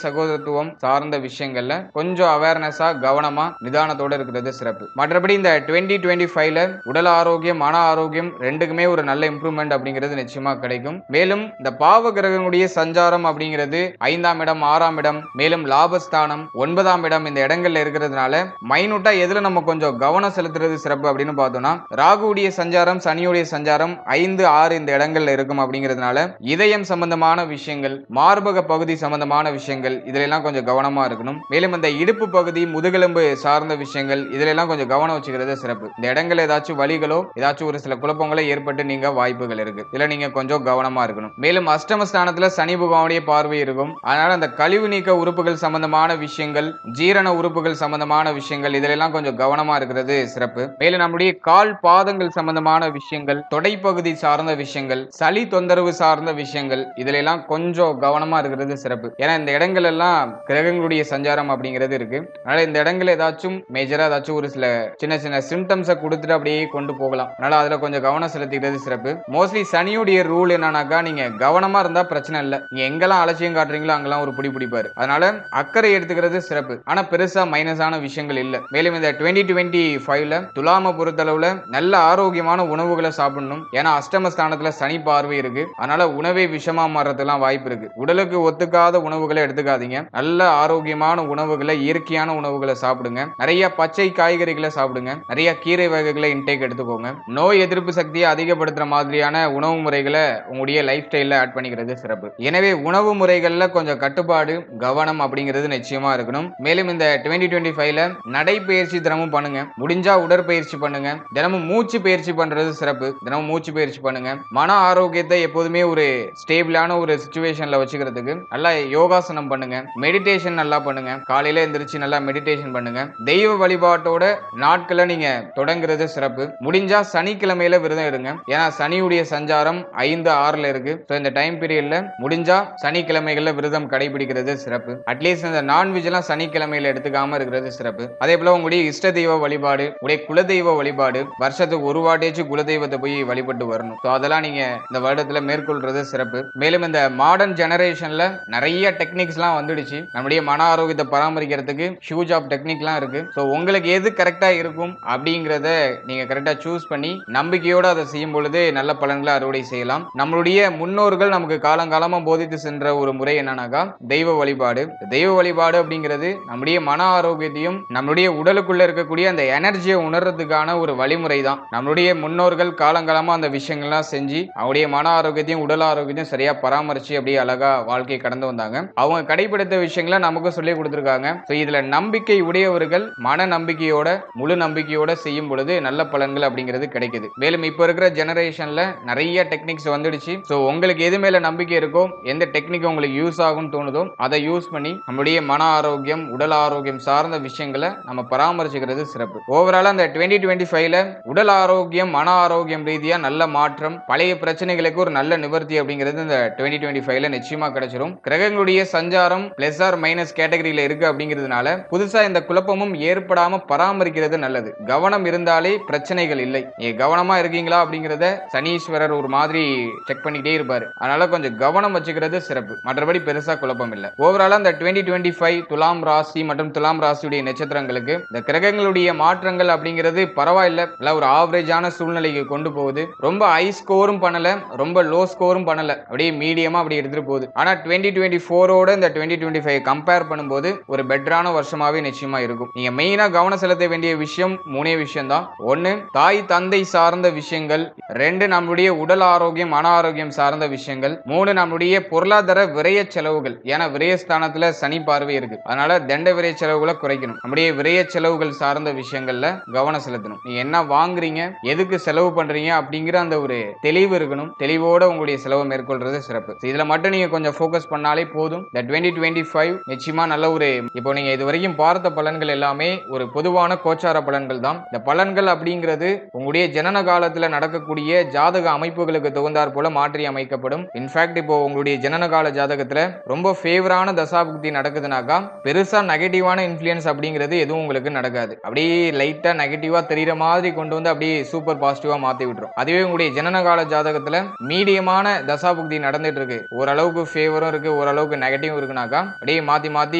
சகோதரத்துவம் சார்ந்த விஷயங்கள்ல கொஞ்சம் அவேர்னஸா கவனமா நிதானத்தோட இருக்கிறது சிறப்பு. மற்றபடி இந்த 2025ல உடல் ஆரோக்கியம், மன ஆரோக்கியம் ரெண்டுக்குமே ஒரு நல்ல இம்ப்ரூவ்மெண்ட் அப்படிங்கிறது நிச்சயமா கிடைக்கும். மேலும் இந்த பாவ கிரகங்களுடைய சஞ்சாரம் அப்படிங்கிறது 5ஆம் இடம், 6ஆம் இடம், மேலும் லாபஸ்தானம், 9ஆம் இடம், இந்த இடங்கள்ல இருக்கிறதுனால மைனூட்டா எதுல நம்ம கொஞ்சம் கவனம் செலுத்துறது சிறப்பு அப்படின்னு பார்த்தோம்னா, ராகுடைய சஞ்சாரம், சனியுடைய சஞ்சாரம் 5, 6 இந்த இடங்கள்ல இருக்கும். அப்படிங்கிறதுனால இதயம் சம்பந்தமான விஷயங்கள், மார்பக பகுதி சம்பந்தமான விஷயங்கள், இதுல எல்லாம் கொஞ்சம் கவனமா இருக்கணும். மேலும் இந்த இடுப்பு பகுதி, முதுகெலும்பு சார்ந்த விஷயங்கள், இதுல எல்லாம் கொஞ்சம் கவனம் வச்சுக்கிறது சிறப்பு. இந்த இடங்கள்ல ஏதாச்சும் வலிகளோ ஏதாச்சும் ஒரு சில குழப்பங்களோ ஏற்பட்டு நீங்க வாய்ப்புகள் இருக்கு. இதுல நீங்க கொஞ்சம் கவனமா இருக்கணும். மேலும் அஷ்டமஸ்தானத்துல சனி பகவானுடைய பார்வை இருக்கும். அதனால அந்த கழிவு நீக்க உறுப்புகள் சம்பந்தமான விஷயங்கள், ஜீரண உறுப்புகள் சம்பந்தமான விஷயங்கள், இதெல்லாம் கொஞ்சம் கவனமா இருக்கிறது சிறப்பு. மேலும் நம்முடைய கால் பாதங்கள் சம்பந்தமான விஷயங்கள், தொடைப்பகுதி சார்ந்த விஷயங்கள், சளி தொந்தரவு சார்ந்த விஷயங்கள், இதுல எல்லாம் கொஞ்சம் கவனமா இருக்கிறது சிறப்பு. ஏன்னா இந்த இடங்கள் எல்லாம் கிரகங்களுடைய சஞ்சாரம் அப்படிங்கிறது இருக்கு. அதனால இந்த இடங்கள் ஏதாச்சும் மேஜரா ஏதாச்சும் ஒரு சில சின்ன சின்ன சிம்டம்ஸை கொடுத்துட்டு அப்படியே கொண்டு போகலாம். அதனால அதுல கொஞ்சம் கவனம் செலுத்திக்கிறது சிறப்பு. மோஸ்ட்லி சனியுடைய ரூல் என்னன்னாக்கா, நீங்க கவனமா இருந்தா பிரச்சனை இல்லை. நீங்க எங்கெல்லாம் அலட்சியம் காட்டுறீங்களோ அங்கெல்லாம் ஒரு பிடி பிடிப்பாரு. அதனால அக்கறை எடுத்துக்கிறது சிறப்பு. ஆனா பெருசா மைனஸான விஷயங்கள் இல்ல. மேலும் இந்த 2025ல துலாம பொறுத்தளவுல நல்ல ஆரோக்கியமான உணவுகளை சாப்பிடணும். ஏன்னா அஷ்டம ஸ்தானத்துல சனி பார்வை இருக்கு. அதனால உணவே விஷமா மாறதுலாம் வாய்ப்பு இருக்கு. உடலுக்கு ஒத்துக்காத உணவுகளை எடுத்துக்காதீங்க. நல்ல ஆரோக்கியமான உணவுகளை, இயற்கையான உணவுகளை சாப்பிடுங்க. நிறைய பச்சை காய்கறிகளை சாப்பிடுங்க. நிறைய கீரை வகைகளை இன்டேக் எடுத்துக்கோங்க. நோய் எதிர்ப்பு சக்தியை அதிகப்படுத்துற மாதிரியான உணவு முறைகளை உங்களுடைய லைஃப் ஸ்டைல்ல ஆட் பண்ணிக்கிறது சிறப்பு. எனவே உணவு முறைகள்ல கொஞ்சம் கட்டுப்பாடு, கவனம் அப்படிங்கிறது நிச்சயமா இருக்கணும். மேலும் இந்த 2025ல நடைபயிற்சி தினமும் பண்ணுங்க. முடிஞ்சா உடற்பயிற்சி பண்ணுங்க. தினமும் மூச்சு பயிற்சி பண்றது சிறப்பு. தினமும் மூச்சு பயிற்சி பண்ணுங்க. மன ஆரோக்கியத்தை எப்போதுமே ஒரு ஸ்டேபிளான ஒரு சிச்சுவேஷன்ல வச்சுக்கிறதுக்கு நல்லா யோகாசனம் பண்ணுங்க. மெடிடேஷன் நல்லா பண்ணுங்க. காலையில எந்திரிச்சு நல்லா மெடிடேஷன் பண்ணுங்க. தெய்வ வழிபாட்டோட நாட்களை நீங்க தொடங்குறது சிறப்பு. முடிஞ்சா சனிக்கிழமையில விரதம் இருங்க. ஏன்னா சனியுடைய சஞ்சாரம் 5-6ல இருக்கு. இந்த டைம் பீரியட்ல முடிஞ்சா சனிக்கிழமைகள்ல விரதம் கடைபிடிக்கிறது சிறப்பு. அட்லீஸ்ட் இந்த நான்வெஜ் எல்லாம் சனிக்கிழமையில எடுத்துக்காம இருக்கிறது சிறப்பு. அதே போல உங்களுடைய இஷ்ட தெய்வ வழிபாடு, உங்களுடைய குலதெய்வ வழிபாடு, வருஷத்துக்கு ஒரு வாட்டியாச்சும் குலதெய்வத்தை போய் வழிபட்டு வரணும். அதெல்லாம் நீங்க இந்த வருடத்துல மேற்கொள்றது சிறப்பு. மேலும் இந்த மாடர்ன் ஜெனரேஷன்ல நிறைய டெக்னிக்ஸ் எல்லாம் வந்துடுச்சு. நம்முடைய மன ஆரோக்கியத்தை பராமரிக்கிறதுக்கு ஹியூஜ் ஆஃப் டெக்னிக்லாம் இருக்கு. உங்களுக்கு எது கரெக்டா இருக்கும் அப்படிங்கறத நீங்க கரெக்டா சூஸ் பண்ணி நம்பிக்கையோட அதை செய்யும் பொழுது நல்ல பலன்களை அறுவடை செய்யலாம். நம்மளுடைய முன்னோர்கள் நமக்கு காலங்காலமா போதித்து சென்ற ஒரு முறை என்னன்னாக்கா தெய்வ வழிபாடு. தெய்வ வழிபாடு அப்படிங்கிறது நம்முடைய மன ஆரோக்கியத்தையும் நம்மளுடைய உடலுக்குள்ள இருக்கக்கூடிய அந்த எனர்ஜியை உணர்றதுக்கான ஒரு வழிமுறை தான். நம்மளுடைய முன்னோர்கள் காலங்காலமா அந்த விஷயங்கள்லாம் செஞ்சு அவருடைய மன ஆரோக்கியத்தையும் உடல் ஆரோக்கியத்தையும் சரியா பராமரிச்சு அப்படியே அழகா வாழ்க்கை கடந்து வந்தாங்க. அவங்க கடைபிடித்த விஷயங்களை நமக்கு சொல்லி கொடுத்திருக்காங்க. இதுல நம்பிக்கை உடையவர்கள் மன நம்பிக்கையோட, முழு நம்பிக்கையோட செய்யும் பொழுது நல்ல பலன்கள் அப்படிங்கிறது கிடைக்குது. மேலும் இப்ப இருக்கிற ஜெனரேஷன்ல நிறைய டெக்னிக்ஸ் வந்துடுச்சு. உங்களுக்கு எது மேல நம்பிக்கை இருக்கோ, எந்த டெக்னிக் உங்களுக்கு யூஸ் ஆகும்னு தோணுதோ அதை யூஸ் பண்ணி நம்முடைய மன ஆரோக்கியம், உடல் ஆரோக்கியம் சார்ந்த விஷயங்களை நம்ம பராமரிச்சுக்கிறது சிறப்பு. ஓவராலா அந்த 2025ல உடல் ஆரோக்கியம், மன ஆரோக்கியம் ரீதியா நல்ல மாற்றம், பழைய பிரச்சனைகளுக்கு ஒரு நல்ல நிவர்த்தி அப்படிங்கிறது இந்த 2025ல நிச்சயமா கிடைச்சிரும். கிரகங்களுடைய சஞ்சாரம் பிளஸ் ஆர் மைனஸ் கேட்டகரியில இருக்கு அப்படிங்கிறதுனால புதுசா இந்த குழப்பமும் ஏற்படாம பராமரிக்கிறது நல்லது. கவனம் இருந்தாலே பிரச்சனைகள் இல்லை. நீங்க கவனமா இருக்கீங்களா அப்படிங்கறத சனீஸ்வரர் ஒரு மாதிரி செக் பண்ணிட்டே இருப்பாரு. அதனால கொஞ்சம் கவனம் வச்சுக்கிறது சிறப்பு. மற்றபடி பெருசா குழப்பம் இல்லை. ஓவராலா இந்த 2025 துலாம் ராசி மற்றும் துலாம் ராசியுடைய நட்சத்திரங்களுக்கு இந்த கிரகங்களுடைய மாற்றங்கள் அப்படிங்கிறது பரவாயில்ல, ஒரு ஆவரேஜான சூழ்நிலைக்கு கொண்டு போகுது. ரொம்ப ஹை ஸ்கோரும் பண்ணல, ரொம்ப லோ ஸ்கோரும் பண்ணல, அப்படியே மீடியமா அப்படி எடுத்துட்டு போகுது. ஆனா 2024ஓட இந்த 2025 கம்பேர் பண்ணும்போது ஒரு பெட்டரான வருஷமாவே நிச்சயமா இருக்கும். நீங்க மெயினா கவனம் செலுத்த வேண்டிய விஷயம் 3 விஷயம் தான். 1 தாய் தந்தை சார்ந்த விஷயங்கள், 2 நம்மளுடைய உடல் ஆரோக்கியம், மன ஆரோக்கியம் சார்ந்த விஷயங்கள், 3 நம்மளுடைய பொருளாதார விரய செலவுகள். ஏன்னா விரயஸ்தானத்துல சனி பார்வை இருக்கு. அதனால தண்ட விரய செலவுகளை குறைக்கணும். நம்முடைய விரய செலவுகள் சார்ந்த விஷயங்கள்ல கவனம் செலுத்தணும். நீங்க என்ன வாங்குறீங்க, எதுக்கு செலவு பண்றீங்க அப்படிங்கிற அந்த ஒரு தெளிவு இருக்கணும். தெளிவோட உங்களுடைய செலவை மேற்கொள்றது சிறப்பு. இதுல மட்டும் நீங்க கொஞ்சம் ஃபோக்கஸ் பண்ணாலே போதும். இந்த 2025 நிச்சயமா நல்ல ஒரு, இப்போ நீங்க இது வரைக்கும் பார்த்த பலன்கள் எல்லாமே ஒரு பொதுவான கோச்சார பலன்கள் தான். இந்த பலன்கள் அப்படிங்கிறது உங்களுடைய ஜனன காலத்துல நடக்கக்கூடிய ஜாதக அமைப்புகளுக்கு தகுந்தாற் போல மாற்றி அமைக்கப்படும். இன்ஃபேக்ட் இப்போ உங்களுடைய ஜனன கால ஜாதகத்துல ரொம்ப ஃபேவரான தசாபுக்தி நடக்குதுனாக்கா பெருசா நெகட்டிவான இன்ஃப்ளூயன்ஸ் அப்படிங்கிறது எதுவும் உங்களுக்கு நடக்காது. அப்படியே லைட்டா நெகட்டிவா தெரியுற மாதிரி கொண்டு வந்து அப்படியே சூப்பர் பாசிட்டிவா மாத்தி விட்டுரும். அதுவே உங்களுடைய ஜனன கால ஜாதகத்துல மீடியமான தசாபுக்தி நடந்துட்டு இருக்கு, ஓரளவுக்கு ஃபேவரும் இருக்கு, ஓரளவுக்கு நெகட்டிவும் இருக்குனாக்கா அப்படியே மாத்தி மாத்தி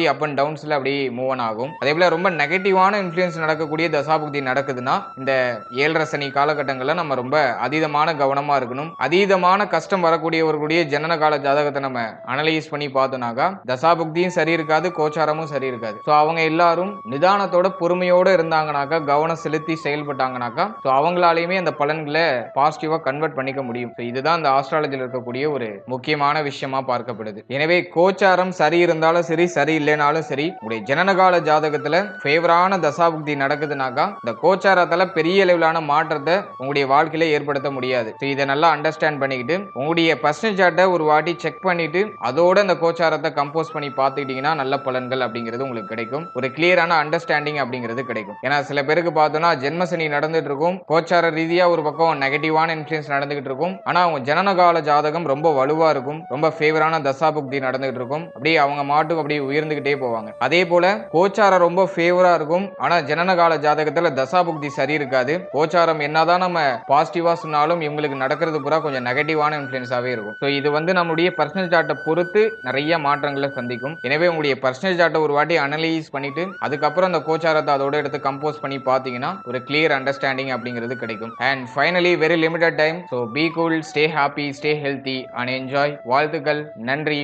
அப் அண்ட் டவுன்ஸ்ல அப்படியே மூவ் ஆன் ஆகும். அதே போல ரொம்ப நெகட்டிவான இன்ஃப்ளூயன்ஸ் நடக்கக்கூடிய தசாபுக்தி நடக்குதுன்னா இந்த 7.5 சனி காலகட்டங்கள்ல நம்ம ரொம்ப அதீதமான கவனமா இருக்கணும். அதீதமான கஷ்டம் வரக்கூடியவர்களுடைய ஜனன கால ஜாதகத்தை நம்ம அனலைஸ் பண்ணி பார்த்தோம்னாக்கா தசாபுக்தியும் சரி இருக்காது, கோச்சாரமும் சரி இருக்காது. அவங்க எல்லாரும் நிதானத்தோட பொறுமையோட இருந்தாங்கனாக்கா, கவனம் செலுத்தி செயல்பட்டாங்கனாக்கா அவங்களாலையுமே அந்த பலன்களை பாசிட்டிவா கன்வெர்ட் பண்ணிக்க முடியும். இதுதான் இந்த ஆஸ்ட்ராலஜில இருக்கக்கூடிய ஒரு முக்கியமான விஷயமா பார்க்கப்படுது. எனவே கோச்சாரம் சரி இருந்தாலும் சரி, சரி இல்லைனாலும் சரி, உங்களுடைய ஜனனகால ஜாதகத்துல ஃபேவரான தசாபுக்தி நடக்குதுனாக்கா இந்த கோச்சாரத்தால பெரிய அளவிலான மாற்றத்தை உங்களுடைய வாழ்க்கையில ஏற்படுத்த முடியாது. இதை நல்லா அண்டர்ஸ்டாண்ட் பண்ணிக்கிட்டு உங்களுடைய பர்சனல் சார்ட்டை ஒரு வாட்டி செக் பண்ணிட்டு அதோட இந்த கோச்சாரத்தை கம்போஸ் பண்ணி பார்த்துக்கிட்டீங்கன்னா நல்ல பலன்கள் அப்படிங்கிறது உங்களுக்கு கிடைக்கும். ஒரு கிளியரான அண்டர்ஸ்டாண்டிங் அப்படிங்கிறது கிடைக்கும். ஏன்னா சில பேருக்கு பார்த்தோம்னா ஜென்மசனி நடந்துட்டு இருக்கும், கோச்சார ரீதியா ஒரு பக்கம் நெகட்டிவான இன்ஃப்ளூயன்ஸ் நடந்துகிட்டு நடந்துகிட்டு இருக்கும். ஆனா அவங்க ஜனனகால ஜாதகம் ரொம்ப வலுவா இருக்கும், ரொம்ப ஃபேவரான தசாபுக்தி நடந்துகிட்டு இருக்கும். அப்படியே அவங்க மாட்டுக்கு அப்படியே உயர்ந்துகிட்டே போவாங்க. அதே போல கோச்சாரம் ரொம்ப ஃபேவரா இருக்கும், ஆனா ஜனனகால ஜாதகத்துல தசாபுக்தி சரி இருக்காது. கோச்சாரம் என்னதான் நம்ம பாசிட்டிவா சொன்னாலும் இவங்களுக்கு நடக்கிறது பூரா கொஞ்சம் நெகட்டிவான இன்ஃப்ளூயன்ஸாவே இருக்கும். ஸோ இது வந்து நம்முடைய பர்சனல் சார்ட்டை பொறுத்து நிறைய மாற்றங்களை சந்திக்கும். எனவே உங்களுடைய பர்சனல் சார்ட்டை ஒரு வாட்டி அனலைஸ் பண்ணிட்டு அதுக்கப்புறம் அந்த கோச்சாரத்தை அதோட எடுத்து கம்போஸ் பண்ணி பார்த்தீங்கன்னா ஒரு கிளியர் அண்டர்ஸ்டாண்டிங் அப்படிங்கிறது கிடைக்கும். And finally very limited time. So be cool, stay happy, stay healthy and enjoy. வாழ்த்துக்கள். நன்றி.